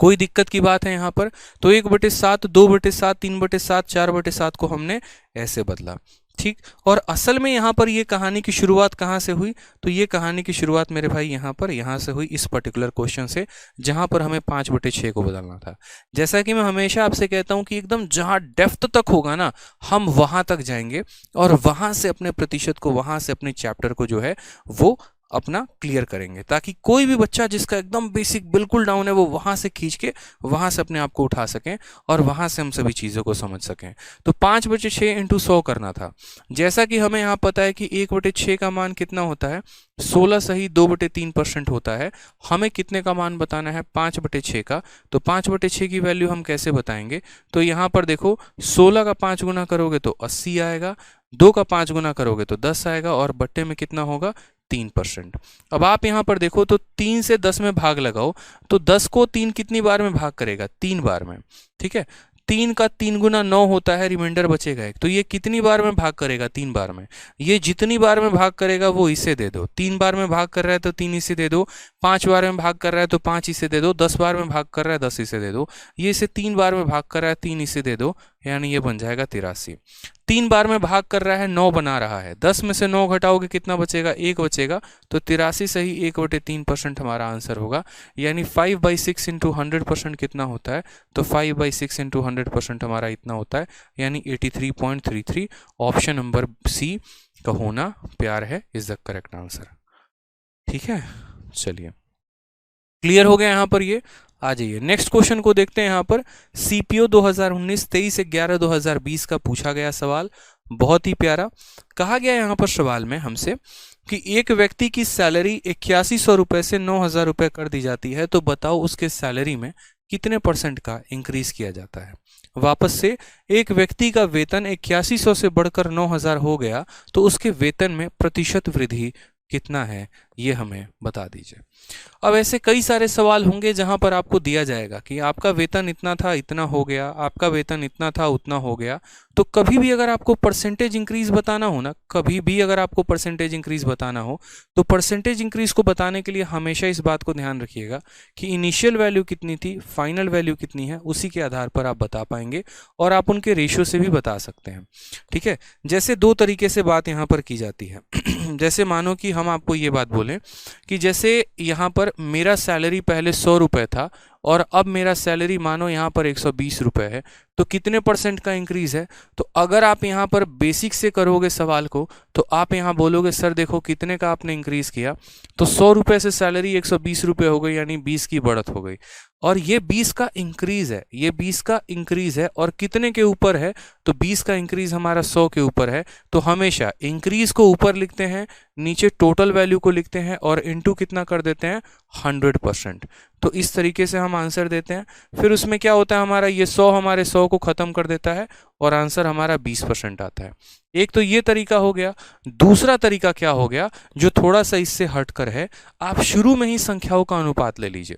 कोई दिक्कत की बात है यहाँ पर, तो 1/7 2/7 3/7 4/7 को हमने ऐसे बदला, ठीक। और असल में यहाँ पर ये कहानी की शुरुआत कहाँ से हुई, तो ये कहानी की शुरुआत मेरे भाई यहाँ से हुई, इस पर्टिकुलर क्वेश्चन से, जहाँ पर हमें 5/6 को बदलना था। जैसा कि मैं हमेशा आपसे कहता हूँ कि एकदम जहाँ डेप्थ तक होगा ना, हम वहां तक जाएंगे और वहां से अपने प्रतिशत को, वहां से अपने चैप्टर को जो है वो अपना क्लियर करेंगे, ताकि कोई भी बच्चा जिसका एकदम बेसिक बिल्कुल डाउन है वो वहां से खींच के वहां से अपने आप को उठा सकें और वहां से हम सभी चीज़ों को समझ सकें। तो 5/6 इंटू 100 करना था। जैसा कि हमें यहाँ पता है कि 1/6 का मान कितना होता है, 16 सही 2/3% होता है। हमें कितने का मान बताना है, 5/6 का। तो 5/6 की वैल्यू हम कैसे बताएंगे, तो यहाँ पर देखो 16 का 5 गुना करोगे तो 80 आएगा, 2 का 5 गुना करोगे तो 10 आएगा और बट्टे में कितना होगा, 3%। अब आप यहाँ पर देखो तो 3 से 10 में भाग लगाओ तो 10 को 3 कितनी बार में भाग करेगा, 3 बार में, ठीक है। 3 का 3 गुना 9 होता है, रिमाइंडर बचेगा 1, तो ये कितनी बार में भाग करेगा, 3 बार में। ये जितनी बार में भाग करेगा वो इसे दे दो, 3 बार में भाग कर रहा है तो 3 इसे दे दो, 5 बार में भाग कर रहा है तो 5 इसे दे दो, 10 बार में भाग कर रहा है 10 इसे दे दो, ये इसे 3 बार में भाग कर रहा है 3 इसे दे दो, यानी ये बन जाएगा 83। 3 बार में भाग कर रहा है 9 बना रहा है, 10 में से 9 घटाओगे कितना बचेगा, 1 बचेगा, तो 83 सही 1/3% हमारा आंसर होगा। यानी 5/6 इंटू 100% कितना होता है, तो 5/6 इंटू 100% हमारा इतना होता है, यानी 83.33। ऑप्शन नंबर सी का होना प्यार है इज द करेक्ट आंसर, ठीक है। चलिए। क्लियर हो गया यहाँ पर ये। आ जाइए नेक्स्ट क्वेश्चन को देखते हैं। यहाँ पर सीपीओ 2019 23/11/2020 का पूछा गया सवाल, बहुत ही प्यारा। कहा गया यहाँ पर सवाल में हमसे कि एक व्यक्ति की सैलरी 8100 रुपए से 9000 रुपए कर दी जाती है, तो बताओ उसके सैलरी में कितने % का इंक्रीज किया जाता है। वापस से, एक व्यक्ति का वेतन 8100 से बढ़कर 9000 हो गया, तो उसके वेतन में प्रतिशत वृद्धि कितना है, ये हमें बता दीजिए। अब ऐसे कई सारे सवाल होंगे जहां पर आपको दिया जाएगा कि आपका वेतन इतना था, इतना हो गया, आपका वेतन इतना था, उतना हो गया। तो कभी भी अगर आपको परसेंटेज इंक्रीज बताना हो ना, कभी भी अगर आपको परसेंटेज इंक्रीज बताना हो, तो परसेंटेज इंक्रीज को बताने के लिए हमेशा इस बात को ध्यान रखिएगा कि इनिशियल वैल्यू कितनी थी, फाइनल वैल्यू कितनी है, उसी के आधार पर आप बता पाएंगे और आप उनके रेशियो से भी बता सकते हैं। ठीक है, जैसे दो तरीके से बात यहाँ पर की जाती है। जैसे मानो कि हम आपको ये बात बोलें कि जैसे यहाँ पर मेरा सैलरी पहले 100 रुपये था और अब मेरा सैलरी मानो यहाँ पर 120 रुपये है, तो कितने % का इंक्रीज है। तो अगर आप यहाँ पर बेसिक से करोगे सवाल को, तो आप यहाँ बोलोगे सर देखो कितने का आपने इंक्रीज किया, तो 100 रुपये से सैलरी 120 रुपये हो गई, यानी 20 की बढ़त हो गई। और ये 20 का इंक्रीज है, ये 20 का इंक्रीज है और कितने के ऊपर है, तो 20 का इंक्रीज हमारा 100 के ऊपर है। तो हमेशा इंक्रीज को ऊपर लिखते हैं, नीचे टोटल वैल्यू को लिखते हैं और इनटू कितना कर देते हैं, 100%। तो इस तरीके से हम आंसर देते हैं। फिर उसमें क्या होता है, हमारा ये 100 हमारे 100 को खत्म कर देता है और आंसर हमारा 20% आता है। एक तो ये तरीका हो गया। दूसरा तरीका क्या हो गया, जो थोड़ा सा इससे हटकर है, आप शुरू में ही संख्याओं का अनुपात ले लीजिए।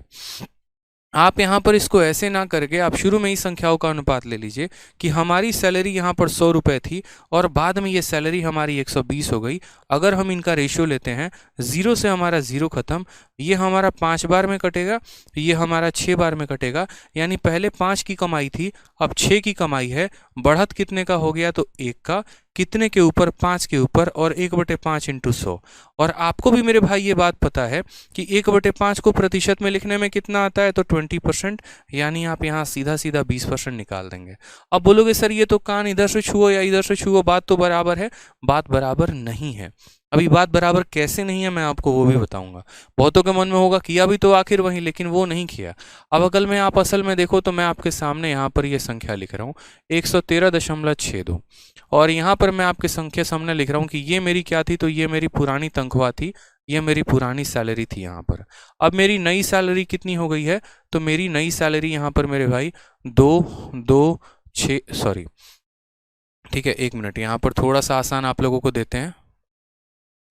आप यहाँ पर इसको ऐसे ना करके आप शुरू में ही संख्याओं का अनुपात ले लीजिए कि हमारी सैलरी यहाँ पर 100 रुपये थी और बाद में ये सैलरी हमारी 120 हो गई। अगर हम इनका रेशियो लेते हैं, 0 से हमारा 0 खत्म, ये हमारा 5 बार में कटेगा, ये हमारा 6 बार में कटेगा। यानी पहले 5 की कमाई थी, अब 6 की कमाई है। बढ़त कितने का हो गया, तो 1 का। कितने के ऊपर, 5 के ऊपर, और 1/5 इंटू 100। और आपको भी मेरे भाई ये बात पता है कि 1/5 को प्रतिशत में लिखने में कितना आता है, तो 20%। यानी आप यहाँ सीधा सीधा 20% निकाल देंगे। अब बोलोगे सर ये तो कान इधर से छुओ या इधर से छुओ, बात तो बराबर है। बात बराबर नहीं है। अभी बात बराबर कैसे नहीं है मैं आपको वो भी बताऊंगा। बहुतों के मन में होगा किया भी तो आखिर वही, लेकिन वो नहीं किया। अब अगर मैं आप असल में देखो तो मैं आपके सामने यहाँ पर ये संख्या लिख रहा हूँ 113.62, और यहाँ पर मैं आपके संख्या सामने लिख रहा हूँ कि ये मेरी क्या थी, तो ये मेरी पुरानी तनख्वाह थी, ये मेरी पुरानी सैलरी थी यहाँ पर। अब मेरी नई सैलरी कितनी हो गई है, तो मेरी नई सैलरी यहाँ पर मेरे भाई 226, सॉरी ठीक है 1 मिनट, यहाँ पर थोड़ा सा आसान आप लोगों को देते हैं,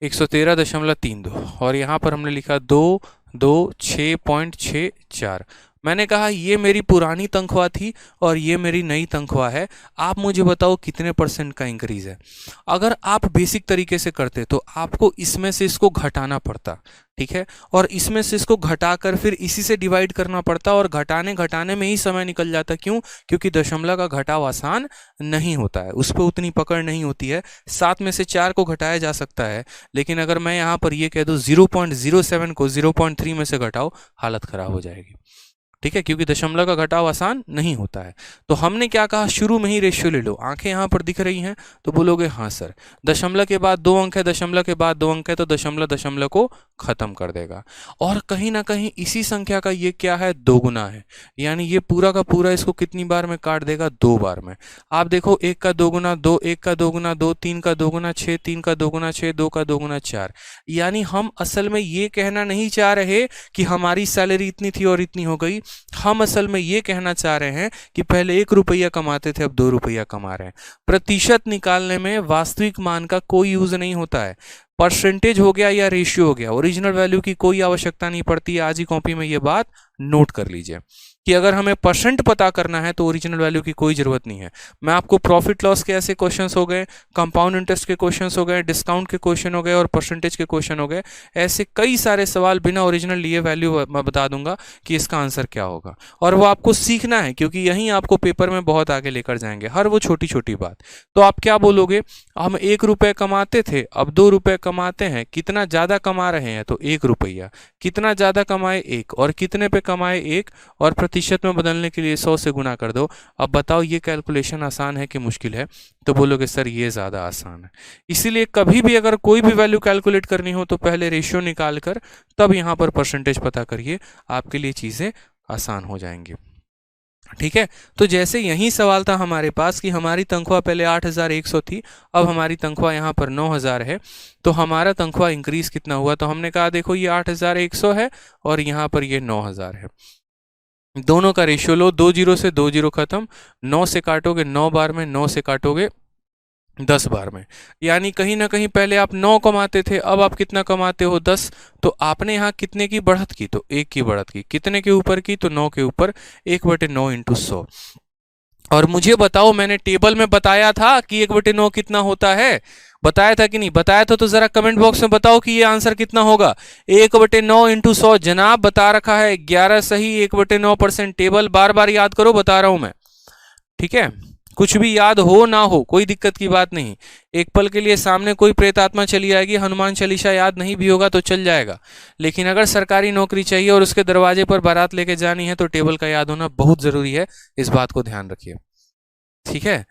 113.32 और यहाँ पर हमने लिखा 226.64। मैंने कहा ये मेरी पुरानी तनख्वाह थी और ये मेरी नई तनख्वाह है। आप मुझे बताओ कितने % का इंक्रीज है। अगर आप बेसिक तरीके से करते तो आपको इसमें से इसको घटाना पड़ता, ठीक है, और इसमें से इसको घटाकर फिर इसी से डिवाइड करना पड़ता, और घटाने घटाने में ही समय निकल जाता। क्यों? क्योंकि दशमलव का घटाव आसान नहीं होता है, उस पर उतनी पकड़ नहीं होती है। 7 में से 4 को घटाया जा सकता है, लेकिन अगर मैं यहाँ पर ये कह दूँ 0.07 को 0.3 में से घटाओ, हालत खराब हो जाएगी। ठीक है, क्योंकि दशमलव का घटाव आसान नहीं होता है। तो हमने क्या कहा, शुरू में ही रेशियो ले लो। आंखें यहाँ पर दिख रही हैं तो बोलोगे हाँ सर, दशमलव के बाद 2 अंक है, दशमलव के बाद 2 अंक है, तो दशमलव दशमलव को खत्म कर देगा। और कहीं ना कहीं इसी संख्या का ये क्या है, दोगुना है। यानी ये पूरा का पूरा इसको कितनी बार में काट देगा, 2 बार में। आप देखो 1 का दोगुना 2, 1 का दोगुना 2, 3 का दोगुना 6, 3 का दोगुना 6, 2 का दोगुना 4। यानी हम असल में ये कहना नहीं चाह रहे कि हमारी सैलरी इतनी थी और इतनी हो गई। हम असल में ये कहना चाह रहे हैं कि पहले 1 रुपया कमाते थे, अब 2 रुपया कमा रहे हैं। प्रतिशत निकालने में वास्तविक मान का कोई यूज नहीं होता है। परसेंटेज हो गया या रेशियो हो गया, ओरिजिनल वैल्यू की कोई आवश्यकता नहीं पड़ती। आज ही कॉपी में ये बात नोट कर लीजिए कि अगर हमें % पता करना है तो ओरिजिनल वैल्यू की कोई जरूरत नहीं है। मैं आपको प्रॉफिट लॉस के ऐसे क्वेश्चंस हो गए, कंपाउंड इंटरेस्ट के क्वेश्चंस हो गए, डिस्काउंट के क्वेश्चन हो गए और परसेंटेज के क्वेश्चन हो गए। ऐसे कई सारे सवाल बिना ओरिजिनल लिए वैल्यू मैं बता दूंगा कि इसका आंसर क्या होगा, और वो आपको सीखना है, क्योंकि यही आपको पेपर में बहुत आगे लेकर जाएंगे, हर वो छोटी छोटी बात। तो आप क्या बोलोगे, हम 1 रुपये कमाते थे, अब 2 रुपये कमाते हैं। कितना ज्यादा कमा रहे हैं, तो 1 रुपया। कितना ज्यादा कमाए, 1, और कितने पे कमाए, 1, और प्रतिशत में बदलने के लिए 100 से गुना कर दो। अब बताओ ये कैलकुलेशन आसान है कि मुश्किल है? तो बोलोगे सर ये ज़्यादा आसान है। इसीलिए कभी भी अगर कोई भी वैल्यू कैलकुलेट करनी हो तो पहले रेशियो निकाल कर तब यहाँ पर परसेंटेज पता करिए, आपके लिए चीज़ें आसान हो जाएंगी। ठीक है, तो जैसे यही सवाल था हमारे पास कि हमारी तनख्वाह पहले 8,100 थी, अब हमारी तनख्वाह यहाँ पर 9,000 है, तो हमारा तनख्वाह इंक्रीज कितना हुआ? तो हमने कहा देखो ये 8,100 है और यहाँ पर ये 9,000 है। दोनों का रेशियो लो, 2 जीरो से 2 जीरो खत्म, 9 से काटोगे 9 बार में, 9 से काटोगे 10 बार में, यानी कहीं ना कहीं पहले आप 9 कमाते थे, अब आप कितना कमाते हो? 10। तो आपने यहाँ कितने की बढ़त की? तो 1 की बढ़त की। कितने के ऊपर की? तो 9 के ऊपर। 1/9 × 100। और मुझे बताओ, मैंने टेबल में बताया था कि 1/9 कितना होता है? बताया था कि नहीं? बताया था तो जरा कमेंट बॉक्स में बताओ कि ये आंसर कितना होगा। 1/9 × 100 जनाब बता रखा है 11 सही। 1/9% टेबल बार बार याद करो, बता रहा हूं मैं। ठीक है, कुछ भी याद हो ना हो कोई दिक्कत की बात नहीं। एक पल के लिए सामने कोई प्रेत आत्मा चली आएगी, हनुमान चालीसा याद नहीं भी होगा तो चल जाएगा, लेकिन अगर सरकारी नौकरी चाहिए और उसके दरवाजे पर बारात लेके जानी है तो टेबल का याद होना बहुत जरूरी है। इस बात को ध्यान रखिए। ठीक है,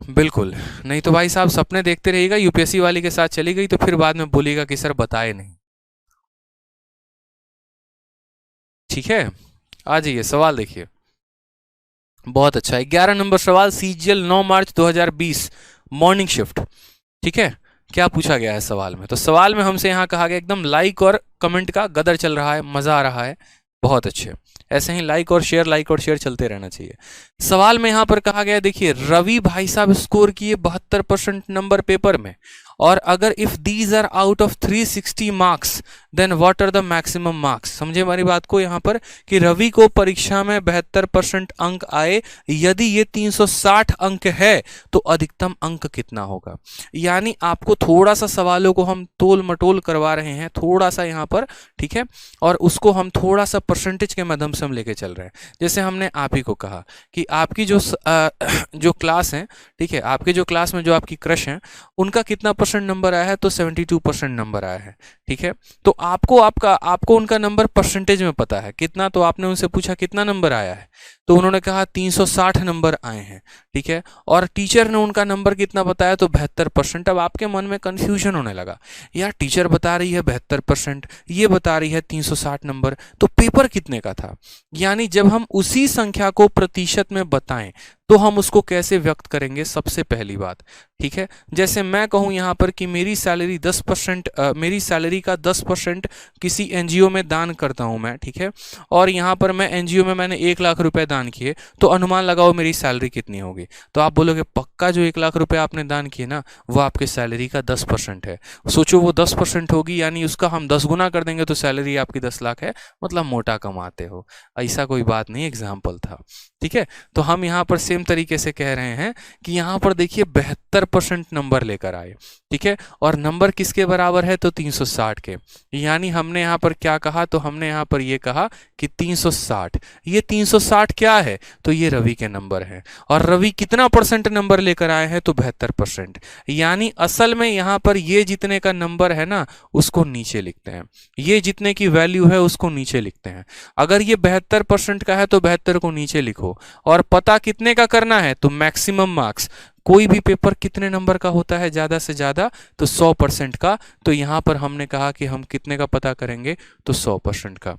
बिल्कुल। नहीं तो भाई साहब सपने देखते रहिएगा, यूपीएससी वाली के साथ चली गई तो फिर बाद में बोलेगा कि सर बताए नहीं। ठीक है, आ जाइए सवाल देखिए। बहुत अच्छा, 11 नंबर सवाल, सीजीएल 9 मार्च 2020 मॉर्निंग शिफ्ट। ठीक है, क्या पूछा गया है सवाल में? तो सवाल में हमसे यहाँ कहा गया एकदम लाइक और कमेंट का गदर चल रहा है, मजा आ रहा है, बहुत अच्छे। ऐसे ही लाइक और शेयर चलते रहना चाहिए। सवाल में यहाँ पर कहा गया, देखिए रवि भाई साहब स्कोर किए 72% नंबर पेपर में, और अगर if these are out of 360 marks then what are the maximum marks. समझे हमारी बात को यहाँ पर कि रवि को परीक्षा में 72% अंक आए, यदि ये 360 अंक है तो अधिकतम अंक कितना होगा। यानी आपको थोड़ा सा सवालों को हम तोल मटोल करवा रहे हैं थोड़ा सा यहाँ पर, ठीक है, और उसको हम थोड़ा सा परसेंटेज के माध्यम से हम लेके चल रहे हैं। जैसे हमने आप ही को कहा कि आपकी जो क्लास है, ठीक है, आपके जो क्लास में जो आपकी क्रश है उनका कितना परसेंट नंबर आया है? तो 72% नंबर आया है। ठीक है, तो आपको उनका नंबर परसेंटेज में पता है कितना, तो आपने उनसे पूछा कितना नंबर आया है, तो उन्होंने कहा 360 नंबर आए हैं। ठीक है, और टीचर ने उनका नंबर कितना बताया? तो 72%। अब आपके मन में कंफ्यूजन होने लगा, यार टीचर बता रही है 72%, ये बता रही है 360 नंबर, तो पेपर कितने का था? यानी जब हम उसी संख्या को प्रतिशत में बताएं तो हम उसको कैसे व्यक्त करेंगे? सबसे पहली बात, ठीक है, जैसे मैं कहूं यहां पर कि मेरी सैलरी 10%, मेरी सैलरी का 10% किसी एनजीओ में दान करता हूं मैं, ठीक है, और यहां पर मैं एनजीओ में मैंने 1 लाख रुपए दान किए, तो अनुमान लगाओ मेरी सैलरी कितनी होगी। तो आप बोलोगे पक्का जो 1 लाख रुपए आपने दान किए ना वो आपके सैलरी का 10% है। सोचो वो 10% होगी, यानी उसका हम 10 गुना कर देंगे तो सैलरी आपकी 10 लाख है, मतलब मोटा कमाते हो। ऐसा कोई बात नहीं, एग्जाम्पल था। ठीक है, तो हम यहाँ पर सेम तरीके से कह रहे हैं कि यहाँ पर देखिए 72% नंबर लेकर आए। ठीक है, और नंबर किसके बराबर है? तो 360 के। यानी हमने यहाँ पर क्या कहा? तो हमने यहाँ पर ये कहा कि 360, ये 360 क्या है? तो ये रवि के नंबर है, और रवि कितना परसेंट नंबर लेकर आए हैं? तो 72%। यानी असल में यहाँ पर ये जितने का नंबर है ना उसको नीचे लिखते हैं, ये जितने की वैल्यू है उसको नीचे लिखते हैं। अगर ये 72% का है तो 72 को नीचे लिखो, और पता कितने का करना है? तो मैक्सिमम मार्क्स। कोई भी पेपर कितने नंबर का होता है ज्यादा से ज्यादा? तो 100% का। तो यहां पर हमने कहा कि हम कितने का पता करेंगे? तो 100% का।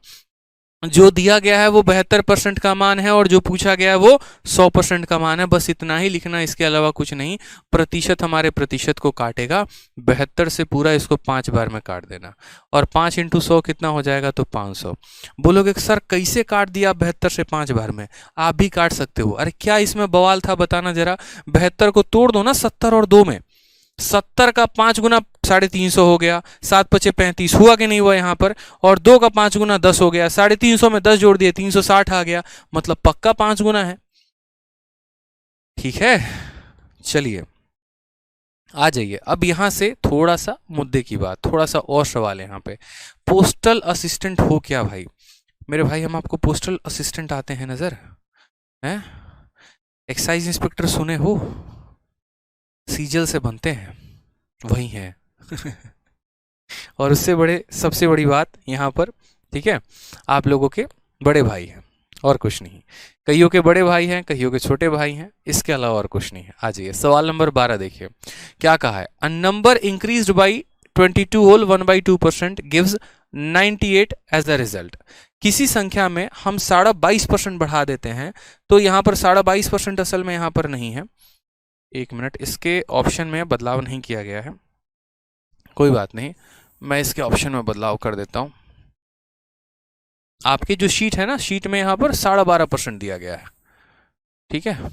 जो दिया गया है वो 72% का मान है, और जो पूछा गया है वो 100% का मान है। बस इतना ही लिखना, इसके अलावा कुछ नहीं। प्रतिशत हमारे प्रतिशत को काटेगा, 72 से पूरा इसको 5 बार में काट देना, और 5 × 100 कितना हो जाएगा? तो 500। बोलोगे सर कैसे काट दिया 72 से 5 बार में? आप भी काट सकते हो। अरे क्या इसमें बवाल था बताना जरा। 72 को तोड़ दो ना 70 और 2 में। 70 का 5 गुना 350 हो गया, 7 × 5 = 35, हुआ कि नहीं हुआ यहाँ पर? और 2 का 5 गुना 10 हो गया, 350 में 10 जोड़ दिए 360 आ गया, मतलब पक्का 5 गुना है। ठीक है, चलिए आ जाइए अब यहां से थोड़ा सा मुद्दे की बात, थोड़ा सा और सवाल है यहाँ पे। पोस्टल असिस्टेंट हो क्या भाई? मेरे भाई हम आपको पोस्टल असिस्टेंट आते हैं नजर हैं? एक्साइज इंस्पेक्टर सुने हो? सीजल से बनते हैं, वही है। और उससे बड़े सबसे बड़ी बात यहाँ पर, ठीक है, आप लोगों के बड़े भाई हैं, और कुछ नहीं। कईयों के बड़े भाई हैं, कईयों के छोटे भाई हैं, इसके अलावा और कुछ नहीं है। आ जाइए सवाल नंबर 12 देखिए क्या कहा है। A number increased by 22 whole 1/2% gives 98 as a result. किसी संख्या में हम 22.5% बढ़ा देते हैं, तो यहाँ पर 22.5% असल में यहाँ पर नहीं है। एक मिनट, इसके ऑप्शन में बदलाव नहीं किया गया है, कोई बात नहीं, मैं इसके ऑप्शन में बदलाव कर देता हूं। आपकी जो शीट है ना, शीट में यहां पर 12.5% दिया गया है, ठीक है।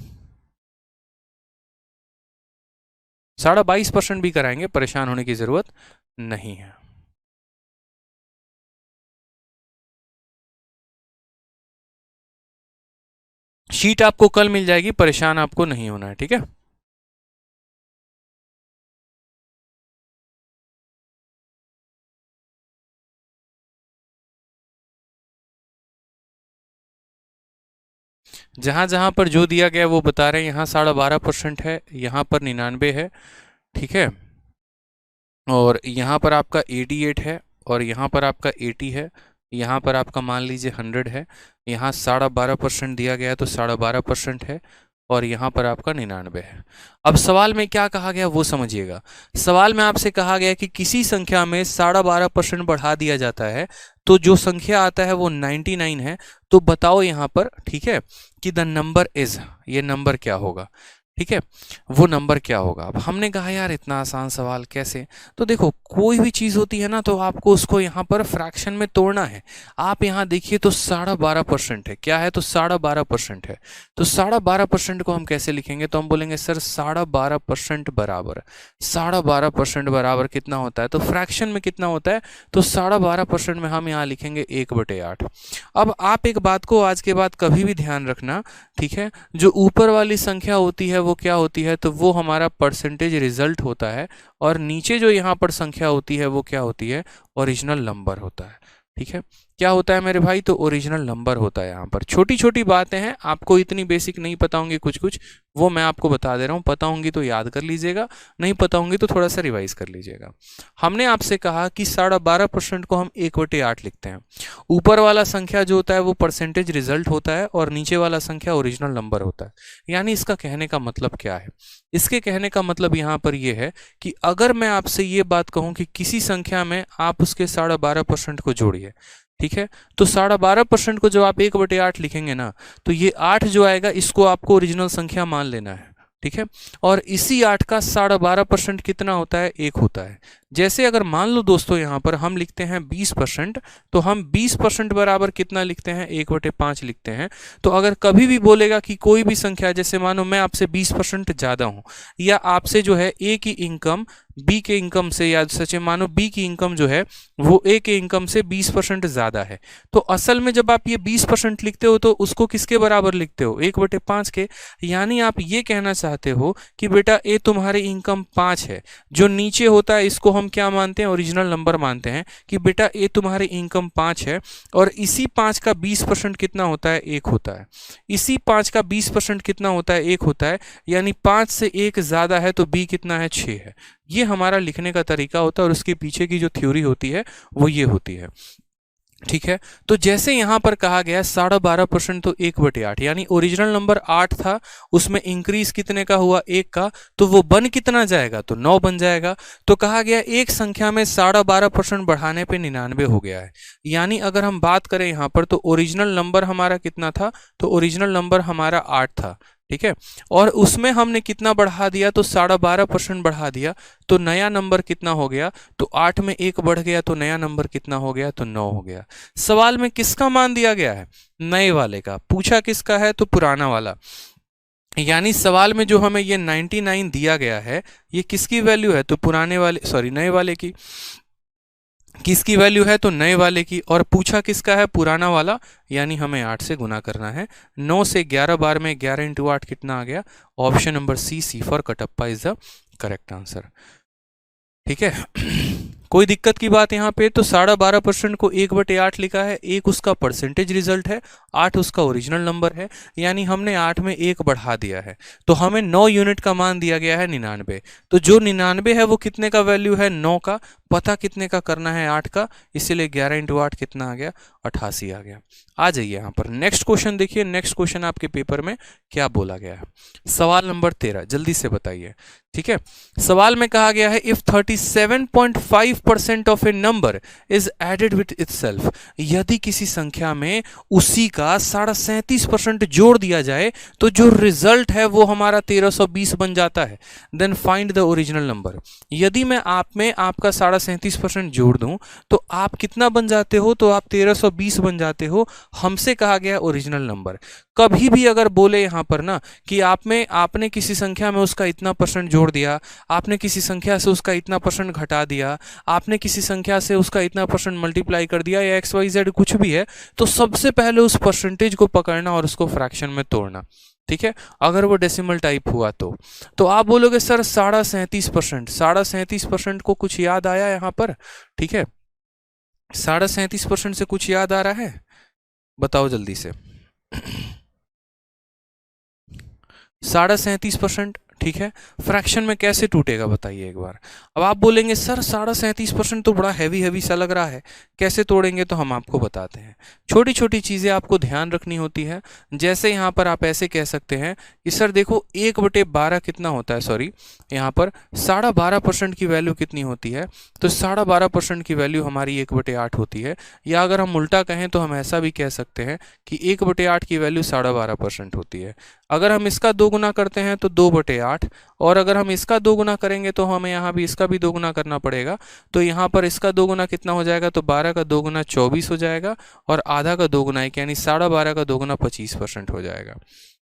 22.5% भी कराएंगे, परेशान होने की जरूरत नहीं है। शीट आपको कल मिल जाएगी, परेशान आपको नहीं होना है, ठीक है। जहां जहां पर जो दिया गया वो बता रहे हैं। यहाँ 12.5% है, यहाँ पर 99 है, ठीक है। और यहाँ पर आपका 88 है, और यहाँ पर आपका 80 है, यहाँ पर आपका मान लीजिए 100 है। यहाँ 12.5% दिया गया है तो 12.5% है, और यहाँ पर आपका 99 है। अब सवाल में क्या कहा गया वो समझिएगा। सवाल में आपसे कहा गया कि किसी संख्या में 12.5% बढ़ा दिया जाता है, तो जो संख्या आता है वो 99 है। तो बताओ यहाँ पर, ठीक है, कि द नंबर इज, ये नंबर क्या होगा, ठीक है, वो नंबर क्या होगा। अब हमने कहा यार इतना आसान सवाल कैसे, तो देखो कोई भी चीज़ होती है ना, तो आपको उसको यहाँ पर फ्रैक्शन में तोड़ना है। आप यहाँ देखिए तो 12.5% है, क्या है, तो 12.5% है। तो 12.5% को हम कैसे लिखेंगे, तो हम बोलेंगे सर 12.5% बराबर, 12.5% बराबर कितना होता है, तो फ्रैक्शन में कितना होता है, तो 12.5% में हम यहाँ लिखेंगे 1/8। अब आप एक बात को आज के बाद कभी भी ध्यान रखना, ठीक है, जो ऊपर वाली संख्या होती है वो क्या होती है, तो वो हमारा परसेंटेज रिजल्ट होता है, और नीचे जो यहाँ पर संख्या होती है वो क्या होती है, ओरिजिनल नंबर होता है, ठीक है। क्या होता है मेरे भाई, तो ओरिजिनल नंबर होता है। यहाँ पर छोटी छोटी बातें हैं, आपको इतनी बेसिक नहीं पता होंगी, कुछ कुछ वो मैं आपको बता दे रहा हूँ। पता होंगी तो याद कर लीजिएगा, नहीं पता होंगी तो थोड़ा सा रिवाइज कर लीजिएगा। हमने आपसे कहा कि 12.5% को हम 1/8 लिखते हैं। ऊपर वाला संख्या जो होता है वो परसेंटेज रिजल्ट होता है, और नीचे वाला संख्या ओरिजिनल नंबर होता है। यानी इसका कहने का मतलब क्या है, इसके कहने का मतलब यहाँ पर यह है कि अगर मैं आपसे ये बात कहूँ कि किसी संख्या में आप उसके 12.5% को जोड़िए, ठीक है, तो 12.5% को जब आप 1/8 लिखेंगे ना, तो ये 8 जो आएगा इसको आपको ओरिजिनल संख्या मान लेना है, ठीक है। और इसी 8 का 12.5% कितना होता है, 1 होता है। जैसे अगर मान लो दोस्तों यहाँ पर हम लिखते हैं 20%, तो हम 20% बराबर कितना लिखते हैं, 1/5 लिखते हैं। तो अगर कभी भी बोलेगा कि कोई भी संख्या, जैसे मानो मैं आपसे 20% ज़्यादा हूँ, या आपसे जो है ए की इनकम बी के इनकम से, या सच मानो बी की इनकम जो है वो ए के इनकम से 20% ज़्यादा है, तो असल में जब आप ये 20% लिखते हो तो उसको किसके बराबर लिखते हो, 1/5 के। यानी आप ये कहना चाहते हो कि बेटा ए तुम्हारी इनकम 5 है, जो नीचे होता है इसको हम क्या मानते हैं, ओरिजिनल नंबर मानते हैं, कि बेटा ए तुम्हारी इनकम 5 है, और इसी 5 का 20% कितना होता है, 1 होता है। इसी 5 का 20% कितना होता है, 1 होता है। यानी 5 से 1 ज़्यादा है तो बी कितना है, 6 है। ये हमारा लिखने का तरीका होता है, और उसके पीछे की जो थ्योरी होती है वो ये होती है, ठीक है। तो जैसे यहां पर कहा गया 12.5% तो 1/8, यानी ओरिजिनल नंबर 8 था, उसमें इंक्रीज कितने का हुआ, 1 का, तो वो बन कितना जाएगा, तो 9 बन जाएगा। तो कहा गया एक संख्या में 12.5% बढ़ाने पे 99 हो गया है। यानी अगर हम बात करें यहां पर, तो ओरिजिनल नंबर हमारा कितना था, तो ओरिजिनल नंबर हमारा 8 था, ठीक है, और उसमें हमने कितना बढ़ा दिया, तो 12.5% बढ़ा दिया, तो नया नंबर कितना हो गया, तो 8 में 1 बढ़ गया, तो नया नंबर कितना हो गया, तो 9 हो गया। सवाल में किसका मान दिया गया है, नए वाले का। पूछा किसका है, तो पुराना वाला। यानी सवाल में जो हमें ये 99 दिया गया है, ये किसकी वैल्यू है, तो पुराने वाले, सॉरी नए वाले की। किसकी वैल्यू है, तो नए वाले की। और पूछा किसका है, पुराना वाला, यानी हमें 8 से गुना करना है। 9 से 11 बार में 11 इंटू 8 कितना आ गया, option number C, C for Kattappa is the correct answer, ठीक है। कोई दिक्कत की बात यहाँ पे? तो 12.5% को 1/8 लिखा है, एक उसका परसेंटेज रिजल्ट है, 8 उसका ओरिजिनल नंबर है, यानी हमने 8 में 1 बढ़ा दिया है, तो हमें 9 यूनिट का मान दिया गया है 99। तो जो 99 है वो कितने का वैल्यू है? 9 का। पता कितने का करना है? 8 का, इसीलिए 11 × 8 कितना आ गया? 88 आ गया। आ जाइए यहाँ पर नेक्स्ट क्वेश्चन देखिए। नेक्स्ट क्वेश्चन आपके पेपर में क्या बोला गया है? सवाल नंबर 13, जल्दी से बताइए। ठीक है, सवाल में कहा गया है if 37.5% of a number is added with itself, यदि किसी संख्या में उसी का 37.5% जोड़ दिया जाए तो जो रिजल्ट है वो हमारा 1320 बन जाता है। Then find the original number. यदि मैं आप में आपका 37.5% जोड़ दूं तो आप कितना बन जाते हो? तो आप 1320 बन जाते हो। हमसे कहा गया ओरिजिनल नंबर। कभी भी अगर बोले यहां पर ना कि आपने किसी संख्या में उसका इतना परसेंट जोड़ दिया, आपने किसी संख्या से उसका इतना परसेंट घटा दिया, आपने किसी संख्या से उसका इतना परसेंट मल्टीप्लाई कर दिया, या XYZ कुछ भी है, तो सबसे पहले उस परसेंटेज को पकड़ना और उसको फ्रैक्शन में तोड़ना। ठीक है, अगर वो डेसिमल टाइप हुआ तो आप बोलोगे सर 37.5%, 37.5% को कुछ याद आया यहाँ पर? ठीक है, 37.5% से कुछ याद आ रहा है? बताओ जल्दी से। 37.5%, ठीक है, फ्रैक्शन में कैसे टूटेगा बताइए एक बार। अब आप बोलेंगे सर 37.5% तो बड़ा हैवी सा लग रहा है, कैसे तोड़ेंगे? तो हम आपको बताते हैं। छोटी छोटी चीज़ें आपको ध्यान रखनी होती है। जैसे यहाँ पर आप ऐसे कह सकते हैं कि सर देखो 1/12 कितना होता है, सॉरी यहाँ पर 12.5% की वैल्यू कितनी होती है? तो 12.5% की वैल्यू हमारी 1/8 होती है। या अगर हम उल्टा कहें तो हम ऐसा भी कह सकते हैं कि 1/8 की वैल्यू 12.5% होती है। अगर हम इसका 2 गुना करते हैं तो 2/8, और अगर हम इसका 2 गुना करेंगे तो हमें यहाँ भी इसका भी 2 गुना करना पड़ेगा। तो यहाँ पर इसका 2 गुना कितना हो जाएगा? तो 12 का 2 गुना 24 हो जाएगा, और आधा का 2 गुना यानी 12.5 का 2 गुना 25% हो जाएगा।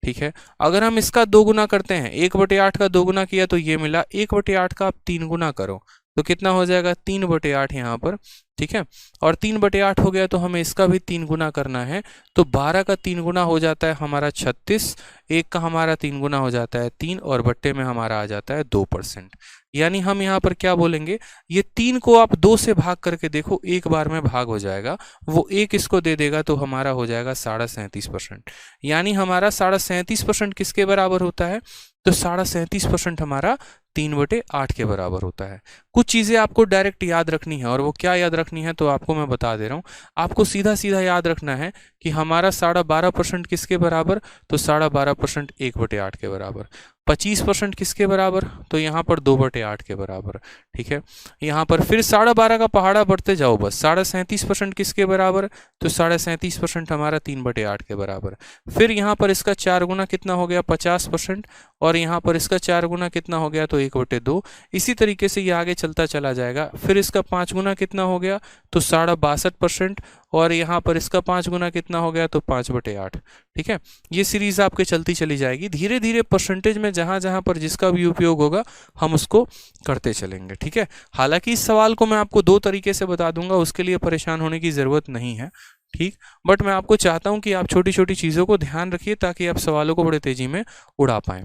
ठीक है, अगर हम इसका 2 गुना करते हैं, 1/8 का 2 गुना किया तो ये मिला, 1/8 का आप 3 गुना करो तो कितना हो जाएगा? 3/8 यहाँ पर। ठीक है, और 3/8 हो गया तो हमें इसका भी 3 गुना करना है, तो 12 का 3 गुना हो जाता है हमारा 36, एक का हमारा 3 गुना हो जाता है 3, और बट्टे में हमारा आ जाता है 2%। यानी हम यहाँ पर क्या बोलेंगे, ये 3 को आप 2 से भाग करके देखो, एक बार में भाग हो जाएगा, वो 1 इसको दे देगा तो हमारा हो जाएगा 37.5%। यानी हमारा 37.5% किसके बराबर होता है? तो 37.5% हमारा 3/8 के बराबर होता है। कुछ चीज़ें आपको डायरेक्ट याद रखनी है, और वो क्या याद रखनी है तो आपको मैं बता दे रहा हूँ। आपको सीधा सीधा याद रखना है कि हमारा 12.5% किसके बराबर? तो 12.5% 1/8 के बराबर। 25% किसके बराबर? तो यहाँ पर 2/8 के बराबर। ठीक है, यहाँ पर फिर 12.5 का पहाड़ा बढ़ते जाओ बस। 37.5% किसके बराबर? तो 37.5% हमारा 3/8 के बराबर। फिर यहाँ पर इसका 4 गुना कितना हो गया? 50%, और यहाँ पर इसका 4 गुना कितना हो गया? तो 1/2। इसी तरीके से ये आगे चलता चला जाएगा। फिर इसका 5 गुना कितना हो गया? तो 62.5%, और यहाँ पर इसका 5 गुना कितना हो गया? तो 5/8। ठीक है, ये सीरीज आपके चलती चली जाएगी। धीरे धीरे परसेंटेज में जहाँ जहाँ पर जिसका भी उपयोग होगा हम उसको करते चलेंगे। ठीक है, हालांकि इस सवाल को मैं आपको 2 तरीके से बता दूंगा, उसके लिए परेशान होने की ज़रूरत नहीं है। ठीक, बट मैं आपको चाहता हूं कि आप छोटी छोटी चीज़ों को ध्यान रखिए ताकि आप सवालों को बड़े तेजी में उड़ा पाएं।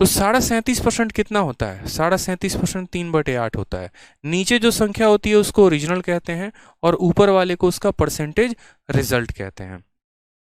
तो 37.5% कितना होता है? 37.5% 3/8 होता है। नीचे जो संख्या होती है उसको ओरिजिनल कहते हैं, और ऊपर वाले को उसका परसेंटेज रिजल्ट कहते हैं।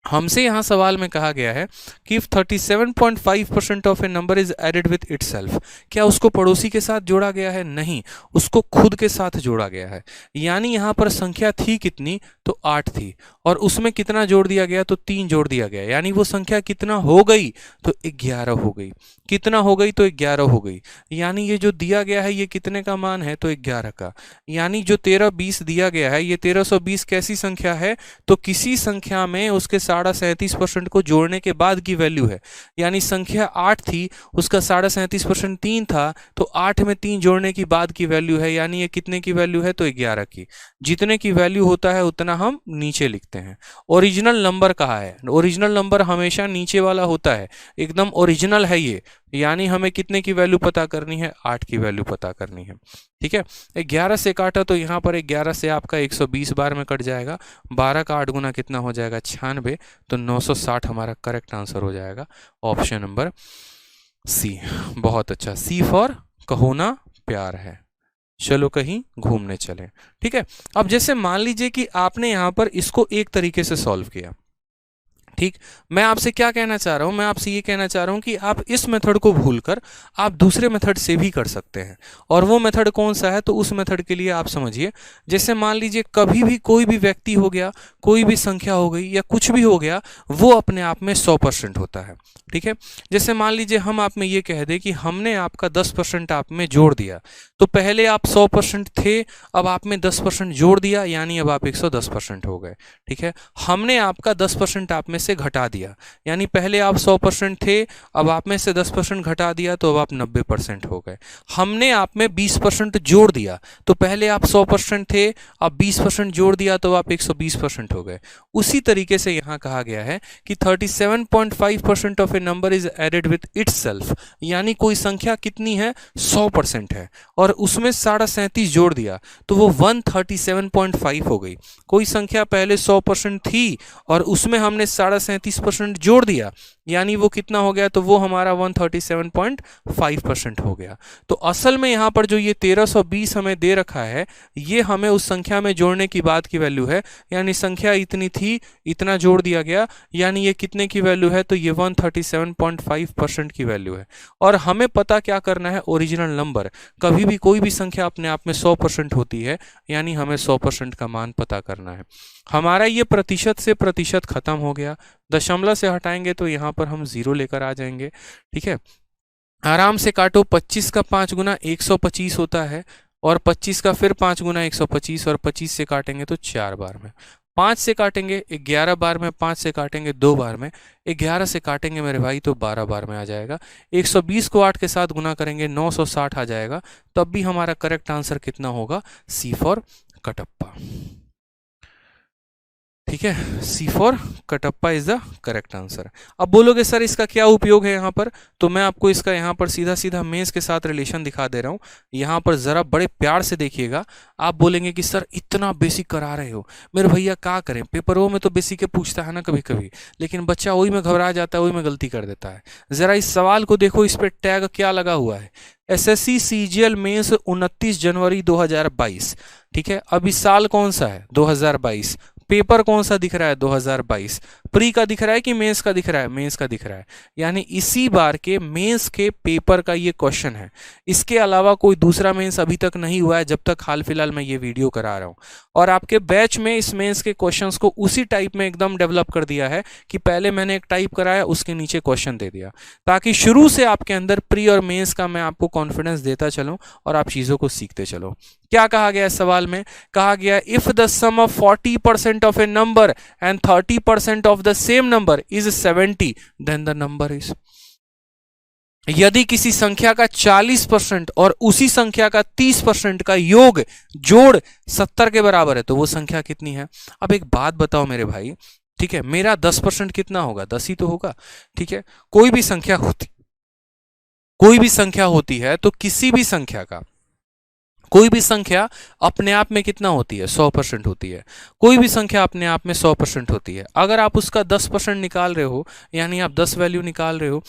हमसे यहाँ सवाल में कहा गया है कि if 37.5% of a number is added with itself, क्या उसको पड़ोसी के साथ जोड़ा गया है? नहीं, उसको खुद के साथ जोड़ा गया है। यानी यहाँ पर संख्या थी कितनी? तो 8 थी, और उसमें कितना जोड़ दिया गया? तो 3 जोड़ दिया गया। यानी वो संख्या कितना हो गई? तो 11 हो गई। कितना हो गई? तो 11 हो गई। यानी ये जो दिया गया है ये कितने का मान है? तो 11 का। यानी जो 1320 दिया गया है, ये 1320 कैसी संख्या है? तो किसी संख्या में उसके 37.5% को जोड़ने के बाद की वैल्यू है। यानी संख्या 8 थी, उसका 37.5% 3 था, तो 8 में 3 जोड़ने की बाद की वैल्यू है। यानी ये कितने की वैल्यू है? तो 11 की। जितने की वैल्यू होता है उतना हम नीचे लिखते हैं। ओरिजिनल नंबर कहा है, ओरिजिनल नंबर हमेशा नीचे वाला होता है, एकदम ओरिजिनल है ये। यानी हमें कितने की वैल्यू पता करनी है? 8 की वैल्यू पता करनी है। ठीक है, 11 से काटा तो यहाँ पर 11 से आपका 120 बार में कट जाएगा। 12 का 8 गुना कितना हो जाएगा? 96, तो 960 हमारा करेक्ट आंसर हो जाएगा, ऑप्शन नंबर सी। बहुत अच्छा, सी फॉर कहो ना प्यार है। चलो कहीं घूमने चले। ठीक है, अब जैसे मान लीजिए कि आपने यहां पर इसको एक तरीके से सॉल्व किया। ठीक, मैं आपसे क्या कहना चाह रहा हूं, मैं आपसे ये कहना चाह रहा हूं कि आप इस मेथड को भूलकर आप दूसरे मेथड से भी कर सकते हैं। और वो मेथड कौन सा है, तो उस मेथड के लिए आप समझिए, जैसे मान लीजिए कभी भी कोई भी व्यक्ति हो गया, कोई भी संख्या हो गई या कुछ भी हो गया, वो अपने आप में 100% होता है। ठीक है, जैसे मान लीजिए हम आप में ये कह दें कि हमने आपका 10% आप में जोड़ दिया, तो पहले आप 100% थे, अब आप में 10% जोड़ दिया, यानी अब आप 110% हो गए। ठीक है, हमने आपका 10% आप में से घटा दिया, यानी पहले आप 100% थे, अब आप में से 10% घटा दिया, तो अब आप 90% हो गए। हमने आप में 20% जोड़ दिया, तो पहले आप 100% थे, अब 20% जोड़ दिया, तो आप 120% हो गए। उसी तरीके से यहां कहा गया है कि 37.5% of a number is added with itself, यानी कोई संख्या कितनी है, 100% है, और उसमें 37.5 जोड़ दिया, तो वो 137.5 हो गई। कोई संख्या पहले 100% थी और उसमें हमने 37.5% जोड़ दिया, यानी वो कितना हो गया, तो वो हमारा 137.5% हो गया। तो असल में यहां पर जो ये 1320 हमें दे रखा है, ये हमें उस संख्या में जोड़ने की बाद की वैल्यू है, यानी संख्या इतनी थी, इतना जोड़ दिया गया, यानी ये कितने की वैल्यू है, तो ये 137.5% की वैल्यू है। और हमें पता क्या करना है, ओरिजिनल नंबर। कभी भी कोई भी संख्या अपने आप में 100% होती है, यानी हमें 100% का मान पता करना है। हमारा ये प्रतिशत से प्रतिशत खत्म हो गया, दशमलव से हटाएंगे तो यहाँ पर हम 0 लेकर आ जाएंगे। ठीक है, आराम से काटो, 25 का 5 गुना 125 होता है, और 25 का फिर 5 गुना 125, और 25 से काटेंगे तो 4 बार में, 5 से काटेंगे 11 बार में, 5 से काटेंगे 2 बार में, 11 से काटेंगे मेरे भाई तो 12 बार में आ जाएगा। 120 को 8 के साथ गुना करेंगे 960 आ जाएगा। तब भी हमारा करेक्ट आंसर कितना होगा, सी फॉर कटप्पा। ठीक है, C for Kattappa is the correct answer. अब बोलोगे सर इसका क्या उपयोग है यहाँ पर, तो मैं आपको इसका यहाँ पर सीधा सीधा मेंस के साथ रिलेशन दिखा दे रहा हूँ। यहाँ पर जरा बड़े प्यार से देखिएगा। आप बोलेंगे कि सर इतना बेसिक करा रहे हो, मेरे भैया क्या करें, पेपरों में तो बेसिक के पूछता है ना कभी कभी, लेकिन बच्चा वही में घबरा जाता है, वही में गलती कर देता है। जरा इस सवाल को देखो, इस पर टैग क्या लगा हुआ है, एसएससी सीजीएल मेंस 29 जनवरी 2022। ठीक है, अब इस साल कौन सा है, 2022। पेपर कौन सा दिख रहा है, 2022। प्री का दिख रहा है कि मेंस का दिख रहा है, मेंस का दिख रहा है, यानी इसी बार के मेंस के पेपर का ये क्वेश्चन है। इसके अलावा कोई दूसरा मेंस अभी तक नहीं हुआ है, जब तक हाल फिलहाल मैं ये वीडियो करा रहा हूं। और आपके बैच में इस मेंस के क्वेश्चंस को उसी टाइप में एकदम डेवलप कर दिया है कि पहले मैंने एक टाइप कराया, उसके नीचे क्वेश्चन दे दिया, ताकि शुरू से आपके अंदर प्री और मेंस का मैं आपको कॉन्फिडेंस देता चलूं और आप चीजों को सीखते चलो। क्या कहा गया है सवाल में, कहा गया if the sum of 40% of a number and 30% of the same number is 70 then the number is. यदि किसी संख्या का 40% और उसी संख्या का 30% का योग जोड़ 70 के बराबर है, तो वो संख्या कितनी है। अब एक बात बताओ मेरे भाई, ठीक है, मेरा 10% कितना होगा, 10 ही तो होगा। ठीक है, कोई भी संख्या होती है तो किसी भी संख्या का, कोई भी संख्या अपने आप में कितना होती है, 100% होती है। कोई भी संख्या अपने आप में 100% होती है। अगर आप उसका 10% निकाल रहे हो, यानी आप 10 वैल्यू निकाल रहे हो,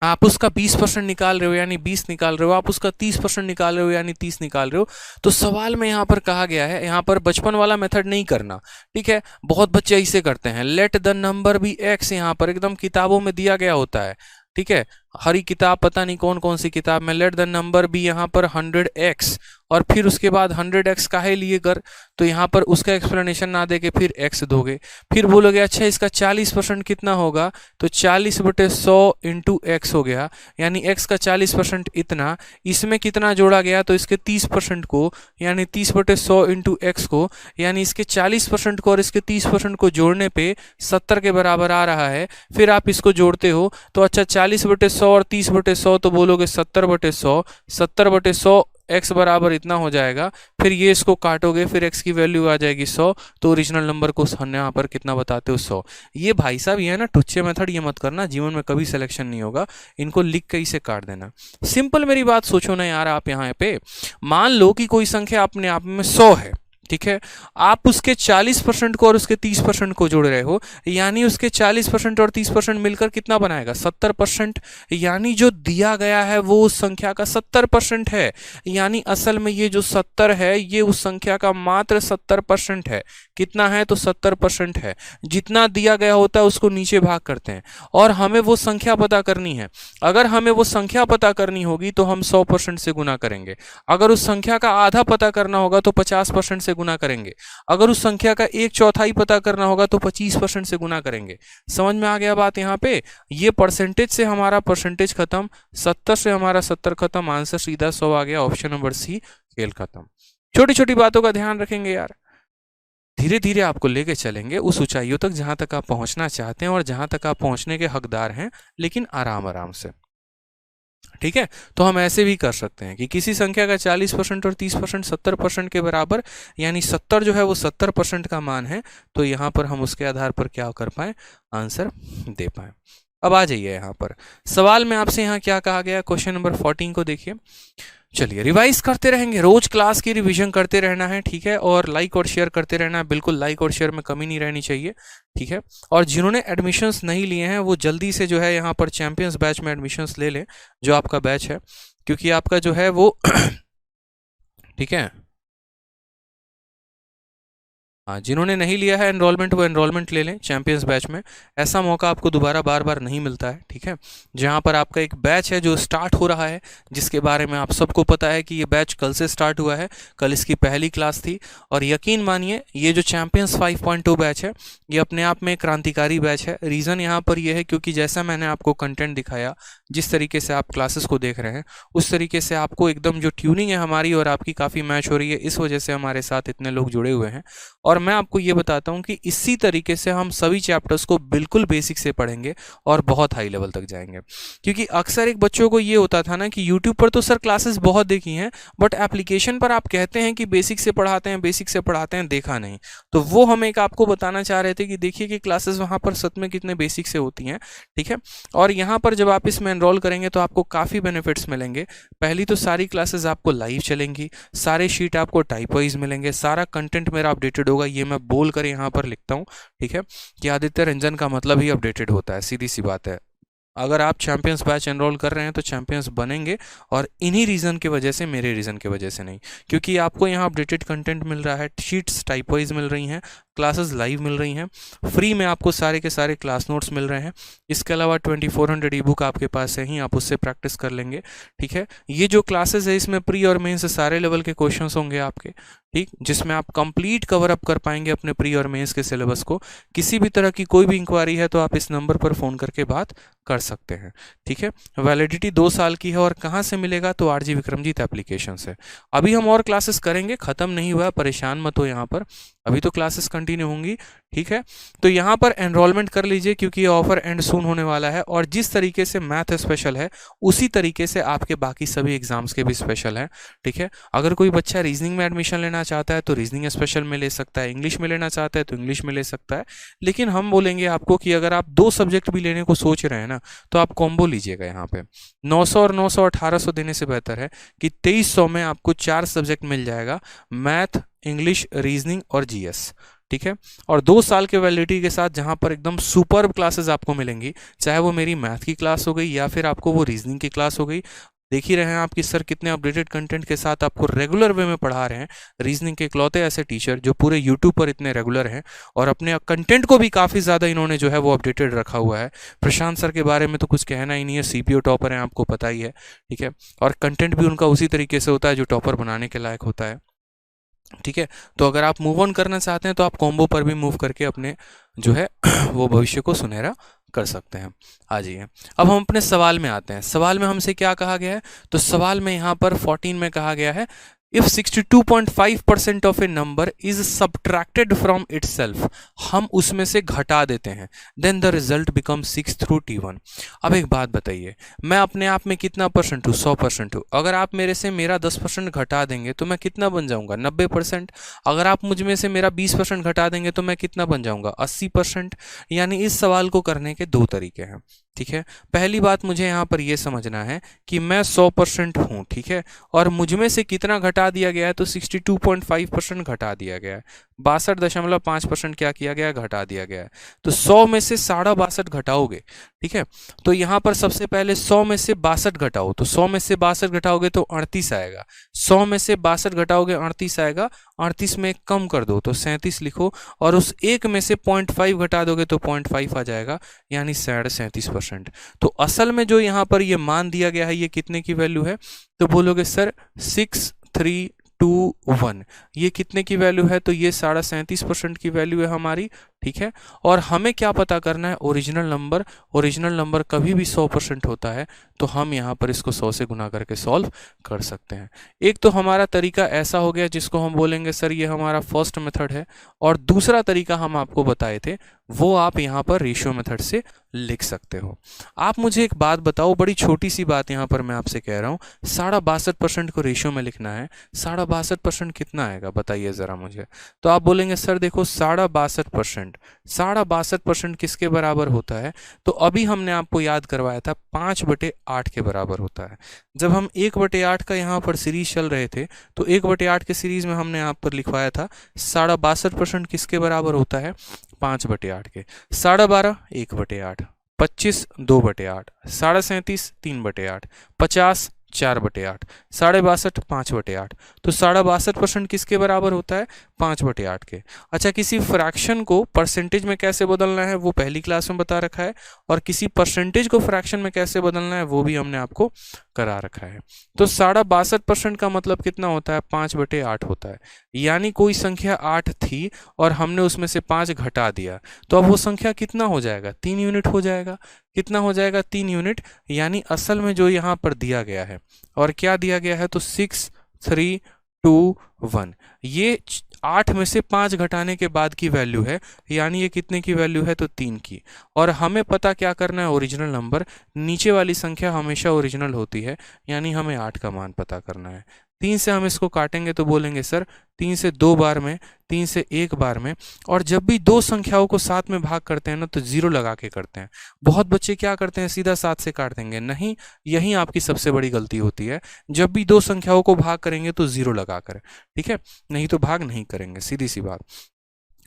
आप उसका 20% निकाल रहे हो यानी 20 निकाल रहे हो, आप उसका 30% निकाल रहे हो यानी 30 निकाल रहे हो, तो सवाल में यहां पर कहा गया है, यहां पर बचपन वाला मेथड नहीं करना। ठीक है, बहुत बच्चे ऐसे करते हैं, let the number be X, यहां पर एकदम किताबों में दिया गया होता है। ठीक है, हरी किताब, पता नहीं कौन कौन सी किताब में, लेट द नंबर बी यहाँ पर 100x, और फिर उसके बाद 100x काहे लिए कर, तो यहाँ पर उसका एक्सप्लेनेशन ना दे के फिर x दोगे, फिर बोलोगे अच्छा इसका 40% कितना होगा, तो 40/100 इंटू x हो गया, यानी x का 40% इतना, इसमें कितना जोड़ा गया, तो इसके 30% को, यानी 30/100 इंटू x को, यानी इसके 40% को और इसके 30% को जोड़ने पे 70 के बराबर आ रहा है। फिर आप इसको जोड़ते हो तो अच्छा 40/100 और 30/100, तो बोलोगे 70/100, 70/100 x बराबर इतना हो जाएगा। फिर ये इसको काटोगे, फिर x की वैल्यू आ जाएगी 100, तो ओरिजिनल नंबर को यहाँ पर कितना बताते हो, 100। ये भाई साहब ये है ना टुच्चे मेथड, ये मत करना, जीवन में कभी सिलेक्शन नहीं होगा। इनको लिख के इसे काट देना। सिंपल मेरी बात सोचो ना यार, आप यहाँ पे मान लो कि कोई संख्या अपने आप में 100 है। ठीक है। आप उसके 40% को और उसके 30% को जोड़ रहे हो, यानी उसके 40% और 30% मिलकर कितना बनाएगा? 70%। यानी जो दिया गया है वो उस संख्या का 70% है। यानी असल में ये जो 70 है ये उस संख्या का मात्र 70% है। कितना है? तो 70% है। जितना दिया गया होता है उसको नीचे भाग करते हैं और हमें वो संख्या पता करनी है। अगर हमें वो संख्या पता करनी होगी तो हम 100% से गुना करेंगे। अगर उस संख्या का आधा पता करना होगा तो 50% से गुना करेंगे। अगर उस संख्या का 1/4 पता करना होगा तो 25% से गुना करेंगे। समझ में आ गया बात? यहाँ पे ये परसेंटेज से हमारा परसेंटेज खत्म, 70 से हमारा 70 खत्म, आंसर सीधा 100 आ गया। ऑप्शन नंबर सी, खेल खत्म। छोटी छोटी बातों का ध्यान रखेंगे यार, धीरे धीरे आपको लेके चलेंगे उस ऊंचाइयों तक जहां तक आप पहुंचना चाहते हैं और जहां तक आप पहुंचने के हकदार हैं, लेकिन आराम आराम से। ठीक है, तो हम ऐसे भी कर सकते हैं कि किसी संख्या का 40% और 30% 70% के बराबर, यानी 70 जो है वो 70% का मान है, तो यहाँ पर हम उसके आधार पर क्या कर पाए? आंसर दे पाए। अब आ जाइए यहाँ पर सवाल में आपसे यहाँ क्या कहा गया, क्वेश्चन नंबर 14 को देखिए। चलिए रिवाइज करते रहेंगे, रोज क्लास की रिवीजन करते रहना है। ठीक है, और लाइक और शेयर करते रहना है, बिल्कुल लाइक और शेयर में कमी नहीं रहनी चाहिए। ठीक है, और जिन्होंने एडमिशन्स नहीं लिए हैं वो जल्दी से जो है यहाँ पर चैंपियंस बैच में एडमिशन्स ले लें, जो आपका बैच है, क्योंकि आपका जो है वो ठीक है, हाँ, जिन्होंने नहीं लिया है एनरोलमेंट वो एनरोलमेंट ले लें चैंपियंस बैच में। ऐसा मौका आपको दोबारा बार बार नहीं मिलता है। ठीक है, जहाँ पर आपका एक बैच है जो स्टार्ट हो रहा है, जिसके बारे में आप सबको पता है कि ये बैच कल से स्टार्ट हुआ है, कल इसकी पहली क्लास थी। और यकीन मानिए ये जो चैंपियंस 5.2 बैच है ये अपने आप में क्रांतिकारी बैच है। रीज़न यहाँ पर यह है क्योंकि जैसा मैंने आपको कंटेंट दिखाया, जिस तरीके से आप क्लासेस को देख रहे हैं, उस तरीके से आपको एकदम जो ट्यूनिंग है हमारी और आपकी काफ़ी मैच हो रही है, इस वजह से हमारे साथ इतने लोग जुड़े हुए हैं। और मैं आपको ये बताता हूँ कि इसी तरीके से हम सभी चैप्टर्स को बिल्कुल बेसिक से पढ़ेंगे और बहुत हाई लेवल तक जाएंगे। क्योंकि अक्सर एक बच्चों को ये होता था ना कि यूट्यूब पर तो सर क्लासेस बहुत देखी हैं, बट एप्लीकेशन पर आप कहते हैं कि बेसिक से पढ़ाते हैं, बेसिक से पढ़ाते हैं, देखा नहीं। तो वो हम एक आपको बताना चाह रहे थे कि देखिए कि क्लासेस वहाँ पर सच में कितने बेसिक से होती हैं। ठीक है, और यहाँ पर जब आप इसमें एनरोल करेंगे तो आपको काफ़ी बेनिफिट्स मिलेंगे। पहली तो सारी क्लासेस आपको लाइव चलेंगी, सारे शीट आपको टाइप वाइज मिलेंगे, सारा कंटेंट मेरा अपडेटेड होगा, ये मैं बोल कर यहाँ पर लिखता हूँ। ठीक है, कि आदित्य रंजन का मतलब ही अपडेटेड होता है, सीधी सी बात है। अगर आप चैंपियंस बैच एनरोल कर रहे हैं तो चैंपियंस बनेंगे, और इन्हीं रीज़न की वजह से, मेरे रीज़न की वजह से नहीं, क्योंकि आपको यहाँ अपडेटेड कंटेंट मिल रहा है, शीट्स टाइप वाइज मिल रही हैं, क्लासेस लाइव मिल रही हैं, फ्री में आपको सारे के सारे क्लास नोट्स मिल रहे हैं। इसके अलावा 2400 ई बुक आपके पास है ही, आप उससे प्रैक्टिस कर लेंगे। ठीक है, ये जो क्लासेस है इसमें प्री और मेंस से सारे लेवल के क्वेश्चंस होंगे आपके, ठीक, जिसमें आप कंप्लीट कवर अप कर पाएंगे अपने प्री और मेंस के सिलेबस को। किसी भी तरह की कोई भी इंक्वायरी है तो आप इस नंबर पर फ़ोन करके बात कर सकते हैं। ठीक है, वैलिडिटी 2 साल की है। और कहाँ से मिलेगा? तो आरजी विक्रमजीत एप्लीकेशन से। अभी हम और क्लासेस करेंगे, ख़त्म नहीं हुआ, परेशान मत हो यहाँ पर, अभी तो क्लासेस कंटिन्यू होंगी। ठीक है, तो यहाँ पर एनरोलमेंट कर लीजिए क्योंकि ये ऑफर एंड सून होने वाला है। और जिस तरीके से मैथ स्पेशल है उसी तरीके से आपके बाकी सभी एग्जाम्स के भी स्पेशल हैं। ठीक है, अगर कोई बच्चा रीजनिंग में एडमिशन लेना चाहता है तो रीजनिंग स्पेशल में ले सकता है, इंग्लिश में लेना चाहता है तो इंग्लिश में ले सकता है। लेकिन हम बोलेंगे आपको कि अगर आप 2 सब्जेक्ट भी लेने को सोच रहे हैं ना, तो आप कॉम्बो लीजिएगा। यहाँ पे 900 और 900 1800 देने से बेहतर है कि 2300 में आपको 4 सब्जेक्ट मिल जाएगा, मैथ, इंग्लिश, रीजनिंग और जीएस। ठीक है, और 2 साल के वैलिडिटी के साथ जहां पर एकदम सुपर्ब क्लासेस आपको मिलेंगी, चाहे वो मेरी मैथ की क्लास हो गई या फिर आपको वो रीजनिंग की क्लास हो गई। देख ही रहे हैं आप कि सर कितने अपडेटेड कंटेंट के साथ आपको रेगुलर वे में पढ़ा रहे हैं। रीजनिंग के इकलौते ऐसे टीचर जो पूरे यूट्यूब पर इतने रेगुलर हैं, और अपने कंटेंट को भी काफ़ी ज़्यादा इन्होंने जो है वो अपडेटेड रखा हुआ है। प्रशांत सर के बारे में तो कुछ कहना ही नहीं है, सीपीओ टॉपर हैं, आपको पता ही है। ठीक है, और कंटेंट भी उनका उसी तरीके से होता है जो टॉपर बनाने के लायक होता है। ठीक है, तो अगर आप मूव ऑन करना चाहते हैं तो आप कॉम्बो पर भी मूव करके अपने जो है वो भविष्य को सुनहरा कर सकते हैं। आ जाइए, अब हम अपने सवाल में आते हैं। सवाल में हमसे क्या कहा गया है? तो सवाल में यहाँ पर 14 में कहा गया है, if 62.5% of a number is subtracted from itself, हम उसमें से घटा देते हैं, then the result become 6 through T1। अब एक बात बताइए, मैं अपने आप में कितना परसेंट हूँ? 100% हूँ। अगर आप मेरे से मेरा 10% घटा देंगे तो मैं कितना बन जाऊंगा? 90%। अगर आप मुझ में से मेरा 20% घटा देंगे तो मैं कितना बन जाऊंगा? 80%। यानी इस सवाल को करने के 2 तरीके हैं। ठीक है, पहली बात मुझे यहाँ पर यह समझना है कि मैं 100% हूँ, ठीक है, और मुझ में से कितना घटा दिया गया है, तो 62.5% घटा दिया गया है, 62.5% क्या किया गया है, घटा दिया गया है। तो 100 में से 62.5 घटाओगे, ठीक है, तो यहाँ पर सबसे पहले 100 में से 62 घटाओ, तो 100 में से 62 घटाओगे तो 38 आएगा, 100 में से 62 घटाओगे 38 आएगा, 38 में एक कम कर दो तो 37 लिखो, और उस एक में से 0.5 घटा दोगे तो 0.5 आ जाएगा, यानी 37%। तो असल में जो यहाँ पर ये मान दिया गया है ये कितने की वैल्यू है, तो बोलोगे सर 6321, ये कितने की वैल्यू है, तो ये 37.5% की वैल्यू है हमारी, ठीक है। और हमें क्या पता करना है, ओरिजिनल नंबर, ओरिजिनल नंबर कभी भी 100% होता है, तो हम यहाँ पर इसको 100 से गुना करके सॉल्व कर सकते हैं। एक तो हमारा तरीका ऐसा हो गया जिसको हम बोलेंगे सर ये हमारा फर्स्ट मेथड है, और दूसरा तरीका हम आपको बताए थे वो आप यहाँ पर रेशियो मेथड से लिख सकते हो। आप मुझे एक बात बताओ, बड़ी छोटी सी बात यहाँ पर मैं आपसे कह रहा हूँ, 62.5% को रेशियो में लिखना है, 62.5% कितना आएगा बताइए ज़रा मुझे। तो आप बोलेंगे सर देखो 62.5% किसके बराबर होता है, तो अभी हमने आपको याद करवाया था 5/8 के बराबर होता है। जब हम 1/8 का यहाँ पर सीरीज चल रहे थे तो 1/8 के सीरीज में हमने यहाँ पर लिखवाया था 62.5% किसके बराबर होता है, 5/8 के। 12.5 1/8, 25 2/8, 37.5 3/8, 50 4/8, 62.5 5/8, तो 62.5% किसके बराबर होता है, 5/8 के। अच्छा, किसी फ्रैक्शन को परसेंटेज में कैसे बदलना है वो पहली क्लास में बता रखा है, और किसी परसेंटेज को फ्रैक्शन में कैसे बदलना है वो भी हमने आपको करा रखा है। तो 62.5% का मतलब कितना होता है, 5/8 होता है, यानी कोई संख्या 8 थी और हमने उसमें से 5 घटा दिया, तो अब वो संख्या कितना हो जाएगा, 3 यूनिट हो जाएगा। कितना हो जाएगा, 3 यूनिट, यानी असल में जो यहाँ पर दिया गया है, और क्या दिया गया है, तो 6 3 2 1, ये 8 में से 5 घटाने के बाद की वैल्यू है, यानी ये कितने की वैल्यू है, तो 3 की। और हमें पता क्या करना है, ओरिजिनल नंबर, नीचे वाली संख्या हमेशा ओरिजिनल होती है, यानी हमें 8 का मान पता करना है। 3 से हम इसको काटेंगे तो बोलेंगे सर 3 से 2 बार में, 3 से 1 बार में, और जब भी दो संख्याओं को 7 में भाग करते हैं ना तो 0 लगा के करते हैं। बहुत बच्चे क्या करते हैं, सीधा 7 से काट देंगे, नहीं, यही आपकी सबसे बड़ी गलती होती है। जब भी दो संख्याओं को भाग करेंगे तो 0 लगा कर, ठीक है, नहीं तो भाग नहीं करेंगे, सीधी सी बात।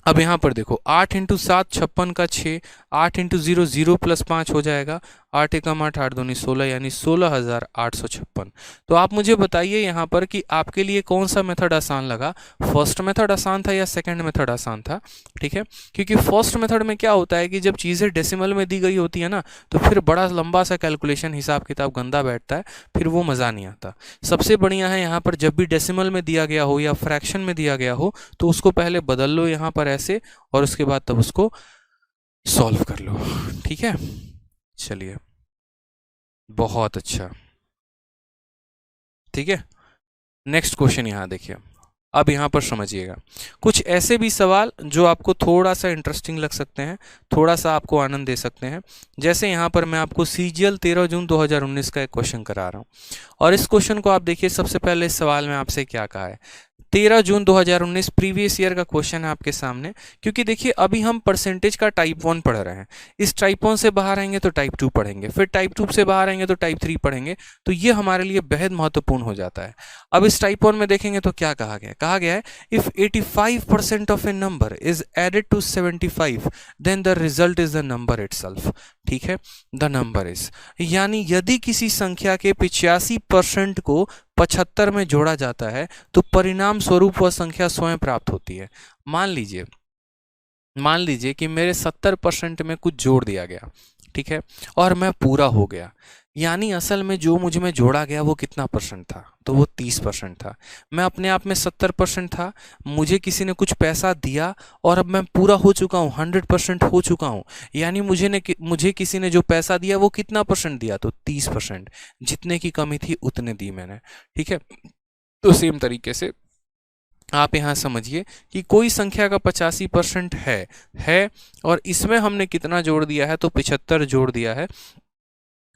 अब यहाँ पर देखो 8 × 7 56 का 6, 8 × 0 0 + 5 हो जाएगा, 8 एकम 8 8 दूनी 16, यानी 16,856। तो आप मुझे बताइए यहाँ पर कि आपके लिए कौन सा मेथड आसान लगा, फर्स्ट मेथड आसान था या सेकंड मेथड आसान था, ठीक है। क्योंकि फर्स्ट मेथड में क्या होता है कि जब चीज़ें डेसिमल में दी गई होती है ना तो फिर बड़ा लंबा सा कैलकुलेशन, हिसाब किताब गंदा बैठता है, फिर वो मज़ा नहीं आता। सबसे बढ़िया है यहाँ पर जब भी डेसिमल में दिया गया हो या फ्रैक्शन में दिया गया हो तो उसको पहले बदल लो यहाँ पर ऐसे, और उसके बाद तब उसको सॉल्व कर लो, ठीक है। चलिए, बहुत अच्छा, ठीक है। नेक्स्ट क्वेश्चन यहाँ देखिए, अब यहाँ पर समझिएगा कुछ ऐसे भी सवाल जो आपको थोड़ा सा इंटरेस्टिंग लग सकते हैं, थोड़ा सा आपको आनंद दे सकते हैं। जैसे यहाँ पर मैं आपको सीजीएल 13 जून 2019 का एक क्वेश्चन करा रहा हूँ, और इस क्वेश्चन को आप देखिए। सबसे पहले इस सवाल में आपसे क्या कहा है, 13 जून 2019 प्रीवियस ईयर का क्वेश्चन है आपके सामने। क्योंकि देखिए अभी हम परसेंटेज का टाइप 1 पढ़ रहे हैं, इस टाइप 1 से बाहर आएंगे तो टाइप 2 पढ़ेंगे, फिर टाइप 2 से बाहर आएंगे तो टाइप 3 पढ़ेंगे, तो ये हमारे लिए बेहद महत्वपूर्ण हो जाता है। अब इस टाइप 1 में देखेंगे तो क्या कहा गया है, कहा गया है if 85% of a number is added to 75 then the result is the number itself, ठीक है, द नंबर इज, यानी यदि किसी संख्या के 85% को 75 में जोड़ा जाता है तो परिणाम स्वरूप वह संख्या स्वयं प्राप्त होती है। मान लीजिए कि मेरे 70% में कुछ जोड़ दिया गया, ठीक है, और मैं पूरा हो गया, यानी असल में जो मुझ में जोड़ा गया वो कितना परसेंट था, तो वो 30% था। मैं अपने आप में 70% था, मुझे किसी ने कुछ पैसा दिया और अब मैं पूरा हो चुका हूँ, 100% हो चुका हूँ, यानी मुझे किसी ने जो पैसा दिया वो कितना परसेंट दिया, तो 30%, जितने की कमी थी उतने दी मैंने, ठीक है। तो सेम तरीके से आप यहाँ समझिए कि कोई संख्या का 85% है और इसमें हमने कितना जोड़ दिया है, तो 75 जोड़ दिया है,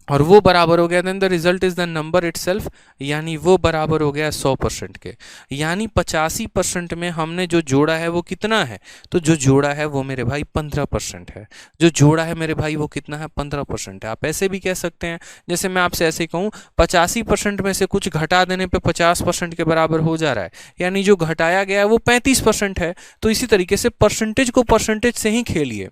और वो बराबर हो गया, then the result is the number itself, यानी वो बराबर हो गया 100% के। यानी 85% में हमने जो जोड़ा है वो कितना है, तो जो जोड़ा है वो मेरे भाई 15% है। जो जोड़ा है मेरे भाई वो कितना है, 15% है। आप ऐसे भी कह सकते हैं, जैसे मैं आपसे ऐसे कहूँ 85% में से कुछ घटा देने पे 50% के बराबर हो जा रहा है, यानी जो घटाया गया है वो 35% है। तो इसी तरीके से परसेंटेज को परसेंटेज से ही खेलिए।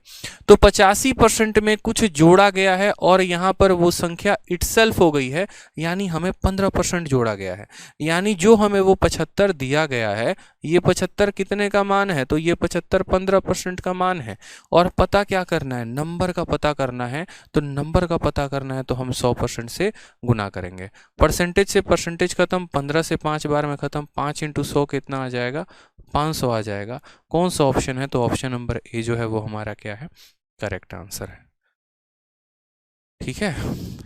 तो 85% में कुछ जोड़ा गया है और यहाँ पर वो संख्या इटसेल्फ हो गई है, यानी हमें 15% जोड़ा गया है। यानी जो हमें वो 75 दिया गया है, ये 75 कितने का मान है, तो ये 75 15% का मान है। और पता क्या करना है, नंबर का पता करना है। तो नंबर का पता करना है तो हम 100% से गुना करेंगे। परसेंटेज से परसेंटेज खत्म, 15 से 5 बार में खत्म, 5 इंटू 100 कितना आ जाएगा, 500 आ जाएगा। कौन सा ऑप्शन है, तो ऑप्शन नंबर ए जो है वो हमारा क्या है, करेक्ट आंसर है। ठीक है,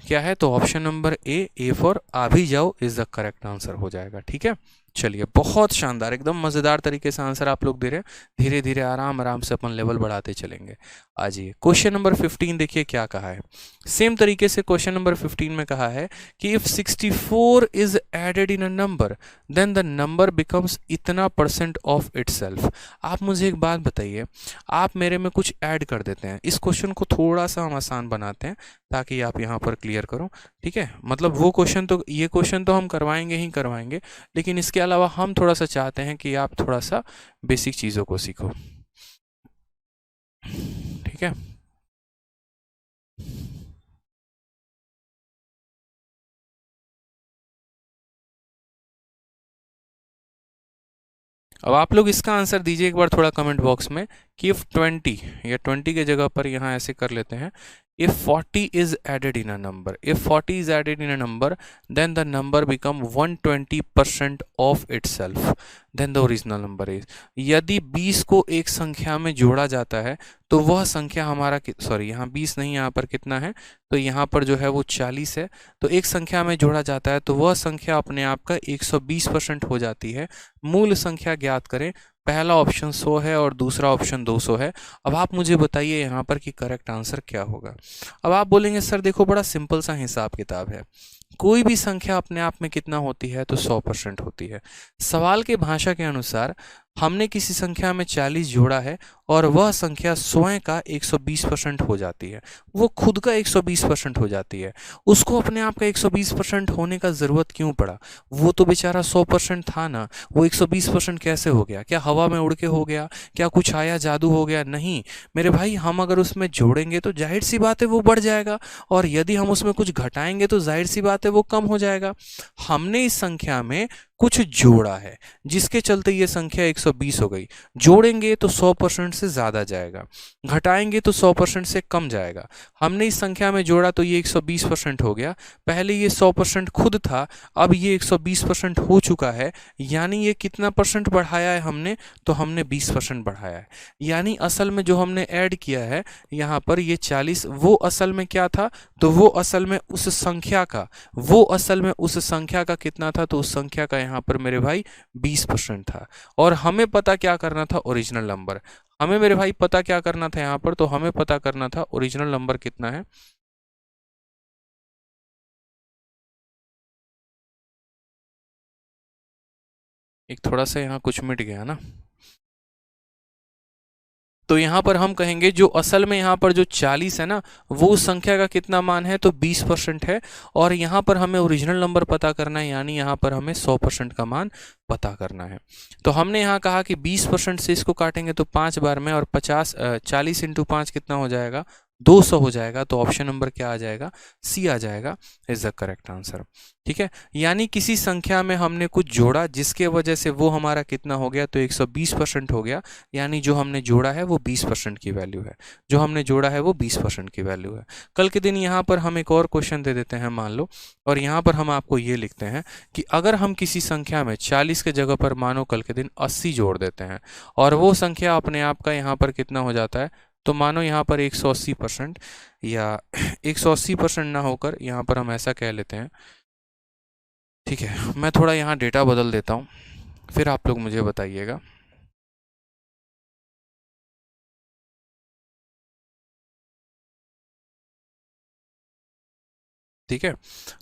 क्या है, तो ऑप्शन नंबर ए फॉर आ भी जाओ इज द करेक्ट आंसर हो जाएगा। ठीक है, चलिए बहुत शानदार, एकदम मजेदार तरीके से आंसर आप लोग दे रहे हैं। धीरे धीरे आराम आराम से अपन लेवल बढ़ाते चलेंगे। आ जाइए क्वेश्चन नंबर 15, देखिए क्या कहा है। सेम तरीके से क्वेश्चन नंबर 15 में कहा है कि if 64 is added in a number then the number becomes इतना परसेंट ऑफ इटसेल्फ। आप मुझे एक बात बताइए, आप मेरे में कुछ ऐड कर देते हैं, इस क्वेश्चन को थोड़ा सा हम आसान बनाते हैं ताकि आप यहाँ पर क्लियर करो। ठीक है, मतलब वो क्वेश्चन तो, ये क्वेश्चन तो हम करवाएंगे ही करवाएंगे, लेकिन इसके अलावा हम थोड़ा सा चाहते हैं कि आप थोड़ा सा बेसिक चीज़ों को सीखो। ठीक है, अब आप लोग इसका आंसर दीजिए एक बार थोड़ा कमेंट बॉक्स में कि इफ 20, या 20 के जगह पर यहाँ ऐसे कर लेते हैं, if 40 is added in a number, if 40 is added in a number then the number become 120% of itself, then the original number is। यदि 20 को एक संख्या में जोड़ा जाता है तो वह संख्या हमारा, सॉरी यहाँ 20 नहीं, यहाँ पर कितना है, तो यहाँ पर जो है वो 40 है। तो एक संख्या में जोड़ा जाता है तो वह संख्या अपने आप का 120% हो जाती है। मूल संख्या ज्ञात करें, पहला ऑप्शन 100 है और दूसरा ऑप्शन 200 है। अब आप मुझे बताइए यहाँ पर कि करेक्ट आंसर क्या होगा। अब आप बोलेंगे सर देखो बड़ा सिंपल सा हिसाब किताब है, कोई भी संख्या अपने आप में कितना होती है, तो 100% होती है। सवाल के भाषा के अनुसार हमने किसी संख्या में 40 जोड़ा है और वह संख्या स्वयं का 120% हो जाती है, वो खुद का 120% हो जाती है। उसको अपने आप का 120% होने का ज़रूरत क्यों पड़ा, वो तो बेचारा 100% था ना, वो 120% कैसे हो गया, क्या हवा में उड़ के हो गया, क्या कुछ आया जादू हो गया, नहीं मेरे भाई, हम अगर उसमें जोड़ेंगे तो जाहिर सी बात है वो बढ़ जाएगा, और यदि हम उसमें कुछ घटाएंगे तो जाहिर सी बात है वो कम हो जाएगा। हमने इस संख्या में कुछ जोड़ा है जिसके चलते ये संख्या 120 हो गई। जोड़ेंगे तो 100% से ज़्यादा जाएगा, घटाएंगे तो 100% से कम जाएगा। हमने इस संख्या में जोड़ा तो ये 120% हो गया, पहले ये 100% खुद था, अब ये 120% हो चुका है, यानी ये कितना परसेंट बढ़ाया है हमने, तो हमने 20% बढ़ाया है। यानी असल में जो हमने ऐड किया है यहाँ पर ये 40, वो असल में क्या था, तो वो असल में उस संख्या का, वो असल में उस संख्या का कितना था, तो उस संख्या का यहाँ पर मेरे भाई 20% था। और हमें पता क्या करना था, ओरिजिनल नंबर। हमें मेरे भाई पता क्या करना था यहाँ पर, तो हमें पता करना था ओरिजिनल नंबर कितना है। एक थोड़ा सा यहाँ कुछ मिट गया ना, तो यहाँ पर हम कहेंगे जो असल में यहाँ पर जो 40 है ना, वो उस संख्या का कितना मान है, तो 20% है। और यहाँ पर हमें ओरिजिनल नंबर पता करना है, यानी यहाँ पर हमें 100% का मान पता करना है। तो हमने यहाँ कहा कि 20% से इसको काटेंगे तो 5 बार में, और 40 इंटू 5 कितना हो जाएगा, 200 हो जाएगा। तो ऑप्शन नंबर क्या आ जाएगा, सी आ जाएगा, इज द करेक्ट आंसर। ठीक है, यानी किसी संख्या में हमने कुछ जोड़ा जिसके वजह से वो हमारा कितना हो गया, तो 120% हो गया। यानी जो हमने जोड़ा है वो 20% की वैल्यू है, जो हमने जोड़ा है वो 20% की वैल्यू है। कल के दिन यहाँ पर हम एक और क्वेश्चन दे देते हैं मान लो, और यहाँ पर हम आपको ये लिखते हैं कि अगर हम किसी संख्या में 40 के जगह पर मानो कल के दिन 80 जोड़ देते हैं, और वो संख्या अपने आप का यहाँ पर कितना हो जाता है, तो मानो यहाँ पर 180%, या 180% ना होकर यहाँ पर हम ऐसा कह लेते हैं। ठीक है, मैं थोड़ा यहाँ डेटा बदल देता हूँ, फिर आप लोग मुझे बताइएगा। ठीक है।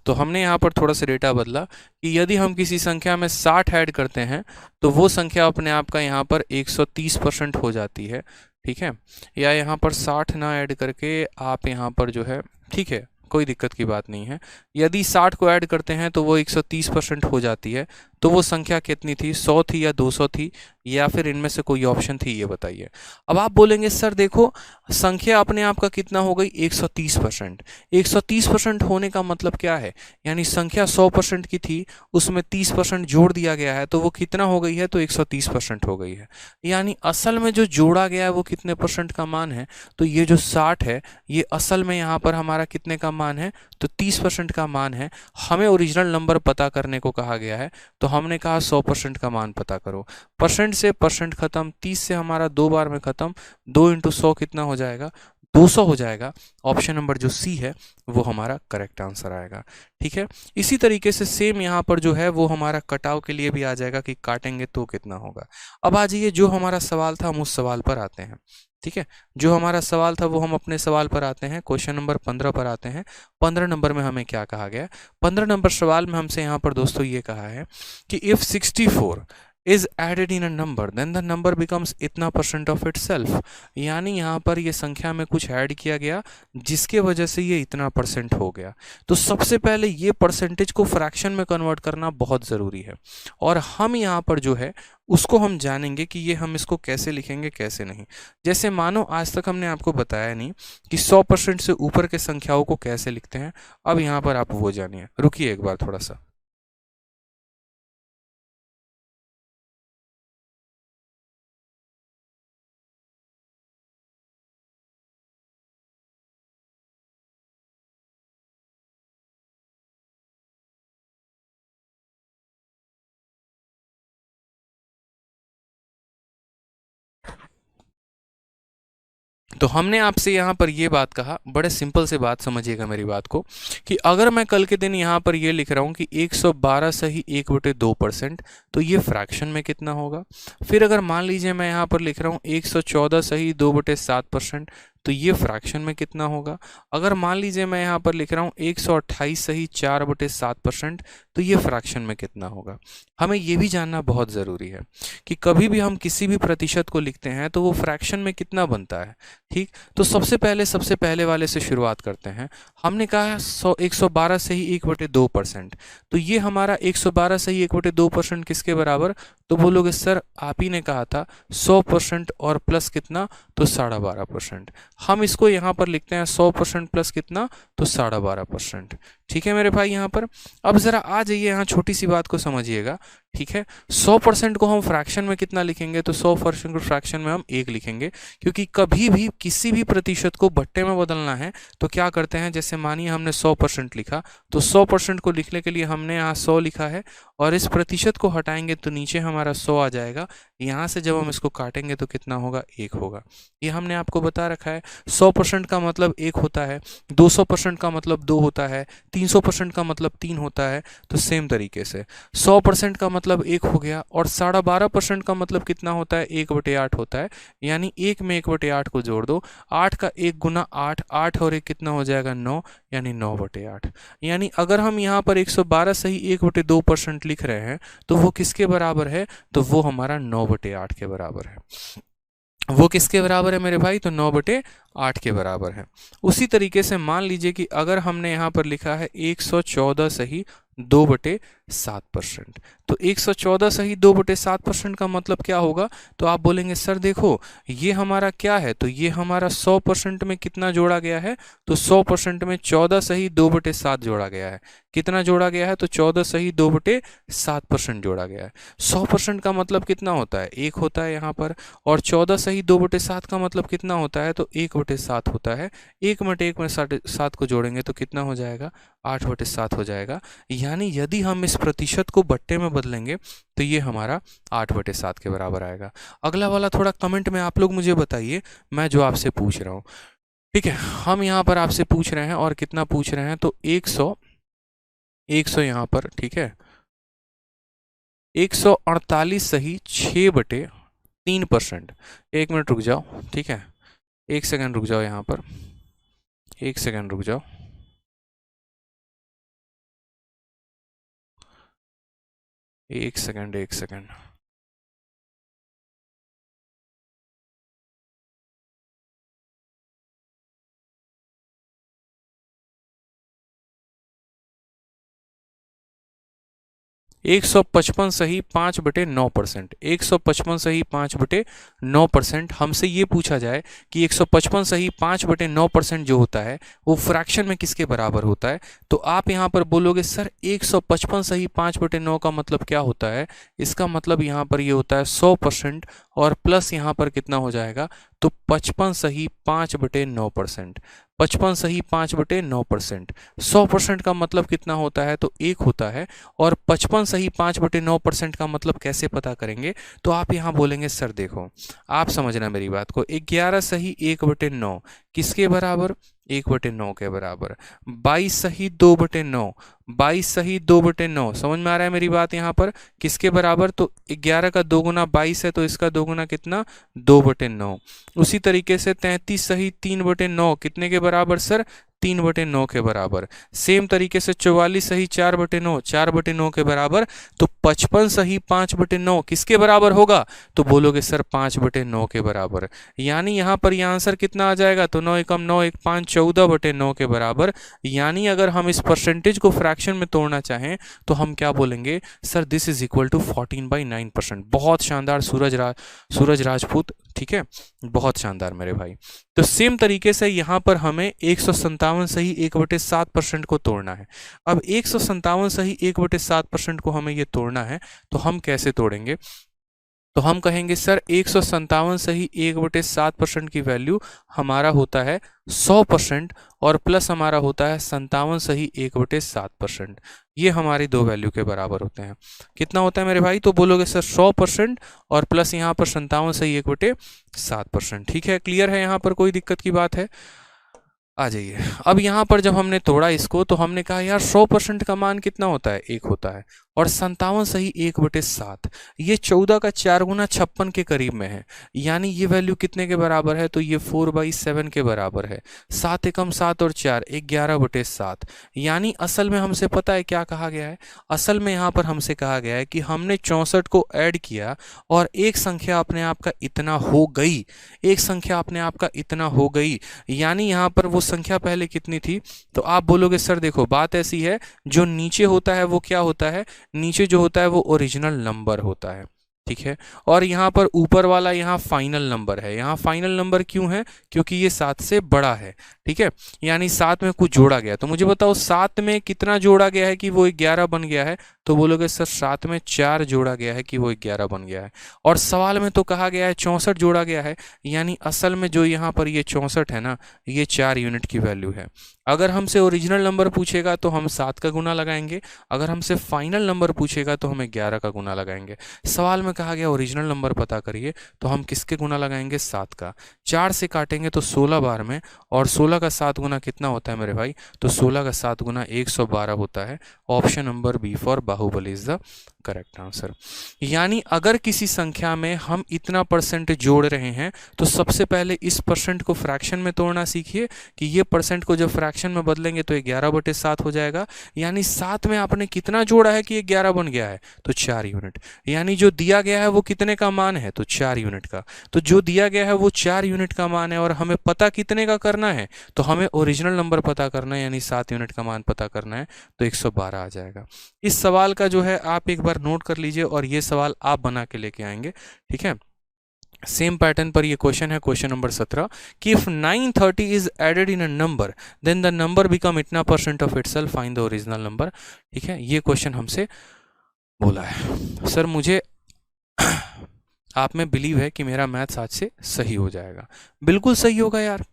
तो हमने यहाँ पर थोड़ा सा डेटा बदला कि यदि हम किसी संख्या में 60 ऐड करते हैं तो वो संख्या अपने आप का यहाँ पर 130% हो जाती है। ठीक है, या यहाँ पर 60 ना ऐड करके आप यहाँ पर जो है, ठीक है, कोई दिक्कत की बात नहीं है। यदि 60 को ऐड करते हैं तो वो 130% हो जाती है। तो वो संख्या कितनी थी, 100 थी या 200 थी, या फिर इनमें से कोई ऑप्शन थी, ये बताइए। अब आप बोलेंगे सर देखो संख्या अपने आप का कितना हो गई, 130%। 130% होने का मतलब क्या है, यानी संख्या 100% की थी, उसमें 30% जोड़ दिया गया है, तो वो कितना हो गई है, तो 130% हो गई है। यानी असल में जो जोड़ा गया है वो कितने परसेंट का मान है, तो ये जो 60 है ये असल में यहाँ पर हमारा कितने का मान है, तो 30% का मान है। हमें ओरिजिनल नंबर पता करने को कहा गया है, तो हमने कहा 100% का मान पता करो। परसेंट से परसेंट खत्म, 30 से हमारा 2 बार में खत्म, 2 इंटू 100 कितना हो जाएगा, 200 हो जाएगा। ऑप्शन नंबर जो सी है वो हमारा करेक्ट आंसर आएगा। ठीक है, इसी तरीके से सेम यहाँ पर जो है वो हमारा कटाव के लिए भी आ जाएगा कि काटेंगे तो कितना होगा। अब आ जाइए, जो हमारा सवाल था हम उस सवाल पर आते हैं। ठीक है, जो हमारा सवाल था वो हम अपने सवाल पर आते हैं, क्वेश्चन नंबर 15 पर आते हैं। 15 नंबर में हमें क्या कहा गया, 15 नंबर सवाल में हमसे यहाँ पर दोस्तों ये कहा है कि if 64 is added in a number then the number becomes इतना परसेंट ऑफ इट सेल्फ। यानी यहाँ पर ये संख्या में कुछ ऐड किया गया जिसके वजह से ये इतना परसेंट हो गया। तो सबसे पहले ये परसेंटेज को फ्रैक्शन में कन्वर्ट करना बहुत ज़रूरी है, और हम यहाँ पर जो है उसको हम जानेंगे कि ये हम इसको कैसे लिखेंगे कैसे नहीं। जैसे मानो आज तक हमने आपको बताया नहीं कि 100% से ऊपर के संख्याओं को कैसे लिखते हैं। अब यहाँ पर आप वो जानिए, रुकिए एक बार थोड़ा सा। तो हमने आपसे यहाँ पर ये बात कहा, बड़े सिंपल से बात समझिएगा मेरी बात को, कि अगर मैं कल के दिन यहाँ पर ये लिख रहा हूँ कि 112 सही 1/2%, तो ये फ्रैक्शन में कितना होगा। फिर अगर मान लीजिए मैं यहाँ पर लिख रहा हूँ 114 सही 2/7%, तो ये फ्रैक्शन में कितना होगा। अगर मान लीजिए मैं यहाँ पर लिख रहा हूँ 128 सही 4/7%, तो ये फ्रैक्शन में कितना होगा। हमें ये भी जानना बहुत ज़रूरी है कि कभी भी हम किसी भी प्रतिशत को लिखते हैं तो वो फ्रैक्शन में कितना बनता है। ठीक, तो सबसे पहले वाले से शुरुआत करते हैं। हमने कहा 112 सही 1/2%, तो ये हमारा 112 सही 1/2% किसके बराबर, तो बोलोगे सर आप ही ने कहा था 100% और प्लस कितना, तो 12.5%। हम इसको यहाँ पर लिखते हैं 100% प्लस कितना, तो 12.5%। ठीक है मेरे भाई, यहाँ पर अब ज़रा आ जाइए, यहाँ छोटी सी बात को समझिएगा। ठीक है, 100% को हम फ्रैक्शन में कितना लिखेंगे, तो 100% को फ्रैक्शन में हम 1 लिखेंगे, क्योंकि कभी भी किसी भी प्रतिशत को भट्टे में बदलना है तो क्या करते हैं, जैसे मानिए हमने 100% लिखा, तो 100% को लिखने के लिए हमने यहाँ 100 लिखा है, और इस प्रतिशत को हटाएंगे तो नीचे हमारा 100 आ जाएगा। यहाँ से जब हम इसको काटेंगे तो कितना होगा, 1 होगा। ये हमने आपको बता रखा है। 100% का मतलब 1 होता है, 200% का मतलब 2 होता है, 300% का मतलब 3 होता है। तो सेम तरीके से 100% का मतलब 1 हो गया, और 12.5% का मतलब कितना होता है, 1/8 होता है। यानी 1 में 1/8 को जोड़ दो, 8 का 1 गुना 8, 8 और 1 कितना हो जाएगा, 9, यानी 9/8। यानी अगर हम यहाँ पर 112 सही 1/2% लिख रहे हैं तो वो किसके बराबर है, तो वो हमारा 9/8 के बराबर है। वो किसके बराबर है मेरे भाई, तो 9/8 के बराबर है। उसी तरीके से मान लीजिए कि अगर हमने यहाँ पर लिखा है 114 सही 2/7%, तो 114 सही 2/7% का मतलब क्या होगा, तो आप बोलेंगे सर देखो ये हमारा क्या है, तो ये हमारा 100% में कितना जोड़ा गया है, तो 100% में 14 सही 2/7 जोड़ा गया है। कितना जोड़ा गया है, तो 14 सही 2/7% जोड़ा गया है। 100% का मतलब कितना होता है, 1 होता है यहाँ पर, और 14 सही 2/7 का मतलब कितना होता है, तो 1/7 होता है। 1 में 1 में 7 को जोड़ेंगे तो कितना हो जाएगा, 8/7 हो जाएगा। यानी यदि हम इस प्रतिशत को बट्टे में बदलेंगे तो ये हमारा 8/7 के बराबर आएगा। अगला वाला थोड़ा कमेंट में आप लोग मुझे बताइए, मैं जो आपसे पूछ रहा हूँ। ठीक है, हम यहाँ पर आपसे पूछ रहे हैं, और कितना पूछ रहे हैं, तो 100 यहाँ पर, ठीक है, 148 सही 6/3%। 1 मिनट रुक जाओ, ठीक है, 1 सेकंड रुक जाओ, यहाँ पर 1 सेकंड रुक जाओ। एक सेकंड, एक सेकंड। 155 सही 5/9%। 155 सही 5/9%। हमसे ये पूछा जाए कि 155 सही 5/9% जो होता है वो फ्रैक्शन में किसके बराबर होता है, तो आप यहाँ पर बोलोगे सर 155 सही 5/9 का मतलब क्या होता है। इसका मतलब यहाँ पर ये होता है 100%, और प्लस यहाँ पर कितना हो जाएगा, तो 55 सही 5/9%। 55 सही 5/9%। 100% का मतलब कितना होता है, तो 1 होता है। और 55 सही 5/9% का मतलब कैसे पता करेंगे, तो आप यहाँ बोलेंगे सर देखो, आप समझना मेरी बात को, 11 सही 1/9 किसके बराबर, 1/9 के बराबर। 22 सही 2/9, 22 सही 2/9, समझ में आ रहा है मेरी बात यहाँ पर, किसके बराबर, तो 11 का 2 गुना 22 है, तो इसका 2 गुना कितना, 2/9। उसी तरीके से 33 सही 3/9 कितने के बराबर सर, 3/9 के बराबर। सेम तरीके से 44 सही 4/9, 4/9 के बराबर। तो 55 सही 5/9 किसके बराबर होगा, तो बोलोगे सर 5/9 के बराबर। यानी यहाँ पर यह आंसर कितना आ जाएगा, तो 9 एकम 9 1 5 14/9 के बराबर। यानी अगर हम इस परसेंटेज को फ्रैक्शन में तोड़ना चाहें तो हम क्या बोलेंगे, sir this is equal to 14/9%। बहुत शानदार सूरज राजपूत, ठीक है, बहुत शानदार मेरे भाई। तो सेम तरीके से यहाँ पर हमें 157 सही 1/7% को तोड़ना है। अब 157 सही 1/7% को हमें ये तोड़ना है, तो हम कैसे तोड़ेंगे, तो हम कहेंगे सर 157 सही 1/7% की वैल्यू हमारा होता है 100%, और प्लस हमारा होता है 57 सही 1/7%। ये हमारी दो वैल्यू के बराबर होते हैं। कितना होता है मेरे भाई, तो बोलोगे सर 100% और प्लस यहाँ पर 57 सही 1/7%। ठीक है, क्लियर है, यहाँ पर कोई दिक्कत की बात है, आ जाइए। अब यहाँ पर जब हमने तोड़ा इसको तो हमने कहा यार 100% का मान कितना होता है, 1 होता है, और 57 सही 1/7, ये 14 का 4 गुना 56 के करीब में है। यानी ये वैल्यू कितने के बराबर है, तो ये 4/7 के बराबर है। 7 एकम 7 और 4 11/7। यानी असल में हमसे पता है क्या कहा गया है, असल में यहाँ पर हमसे कहा गया है कि हमने 64 को ऐड किया और एक संख्या अपने आप का इतना हो गई, एक संख्या अपने आप का इतना हो गई। यानी यहाँ पर वो संख्या पहले कितनी थी, तो आप बोलोगे सर देखो बात ऐसी है, जो नीचे होता है वो क्या होता है, नीचे जो होता है वो ओरिजिनल नंबर होता है, ठीक है। और यहाँ पर ऊपर वाला यहाँ फाइनल नंबर है। यहाँ फाइनल नंबर क्यों है, क्योंकि ये 7 से बड़ा है, ठीक है। यानी 7 में कुछ जोड़ा गया, तो मुझे बताओ 7 में कितना जोड़ा गया है कि वो 11 बन गया है, तो बोलोगे सर 7 में 4 जोड़ा गया है कि वो 11 बन गया है। और सवाल में तो कहा गया है 64 जोड़ा गया है, यानी असल में जो यहाँ पर ये 64 है ना, ये 4 यूनिट की वैल्यू है। अगर हमसे ओरिजिनल नंबर पूछेगा तो हम 7 का गुना लगाएंगे, अगर हमसे फाइनल नंबर पूछेगा तो हमें 11 का गुना लगाएंगे। सवाल में कहा गया ओरिजिनल नंबर पता करिए, तो हम किसके गुना लगाएंगे, 7 का। 4 से काटेंगे तो 16 बार में, और 16 का 7 गुना कितना होता है मेरे भाई, तो 16 का 7 गुना 112 होता है। Option number B for Baahubali is the correct answer. यानी अगर किसी संख्या में हम इतना परसेंट जोड़ रहे हैं तो सबसे पहले इस परसेंट को फ्रैक्शन में तोड़ना सीखिए, कि ये परसेंट को जब फ्रैक्शन में बदलेंगे तो 11/7 हो जाएगा। यानी 7 में आपने कितना जोड़ा है कि 11 बन गया है, तो 4 यूनिट। यानी जो दिया गया है वो कितने का मान है, तो 4 यूनिट का। तो जो दिया गया है वो 4 यूनिट का मान है, और हमें पता कितने का करना है, तो हमें ओरिजिनल नंबर पता करना है, यानी 7 यूनिट का मान पता करना है, तो 112 आ जाएगा। इस सवाल का जो है आप एक बार नोट कर लीजिए, और ये सवाल आप बना के लेके आएंगे, ठीक है। सेम पैटर्न पर ये क्वेश्चन है, क्वेश्चन नंबर 17, कि if 930 is added in a number then the number become इतना percent of itself, find the original number. ठीक है, ये क्वेश्चन हमसे बोला है। सर मुझे आप में बिलीव है कि मेरा मैथ्स आज से सही हो जाएगा। बिल्कुल सही होगा यार,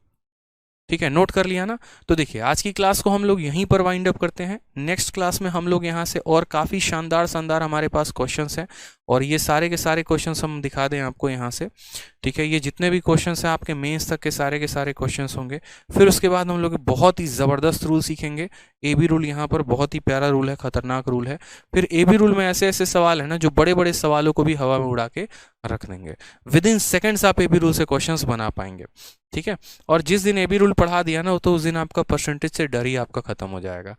ठीक है, नोट कर लिया ना। तो देखिए आज की क्लास को हम लोग यहीं पर वाइंड अप करते हैं। नेक्स्ट क्लास में हम लोग यहाँ से और काफ़ी शानदार शानदार हमारे पास क्वेश्चंस हैं, और ये सारे के सारे क्वेश्चंस हम दिखा दें आपको यहाँ से, ठीक है। ये जितने भी क्वेश्चंस हैं आपके मेंस तक के सारे क्वेश्चंस होंगे। फिर उसके बाद हम लोग बहुत ही ज़बरदस्त रूल सीखेंगे। ए बी रूल यहाँ पर बहुत ही प्यारा रूल है, खतरनाक रूल है। फिर ए बी रूल में ऐसे ऐसे सवाल है ना जो बड़े बड़े सवालों को भी हवा में उड़ा के रख देंगे। विद इन सेकेंड्स आप ए बी रूल से क्वेश्चंस बना पाएंगे, ठीक है। और जिस दिन ए बी रूल पढ़ा दिया ना, तो उस दिन आपका परसेंटेज से डर ही आपका खत्म हो जाएगा।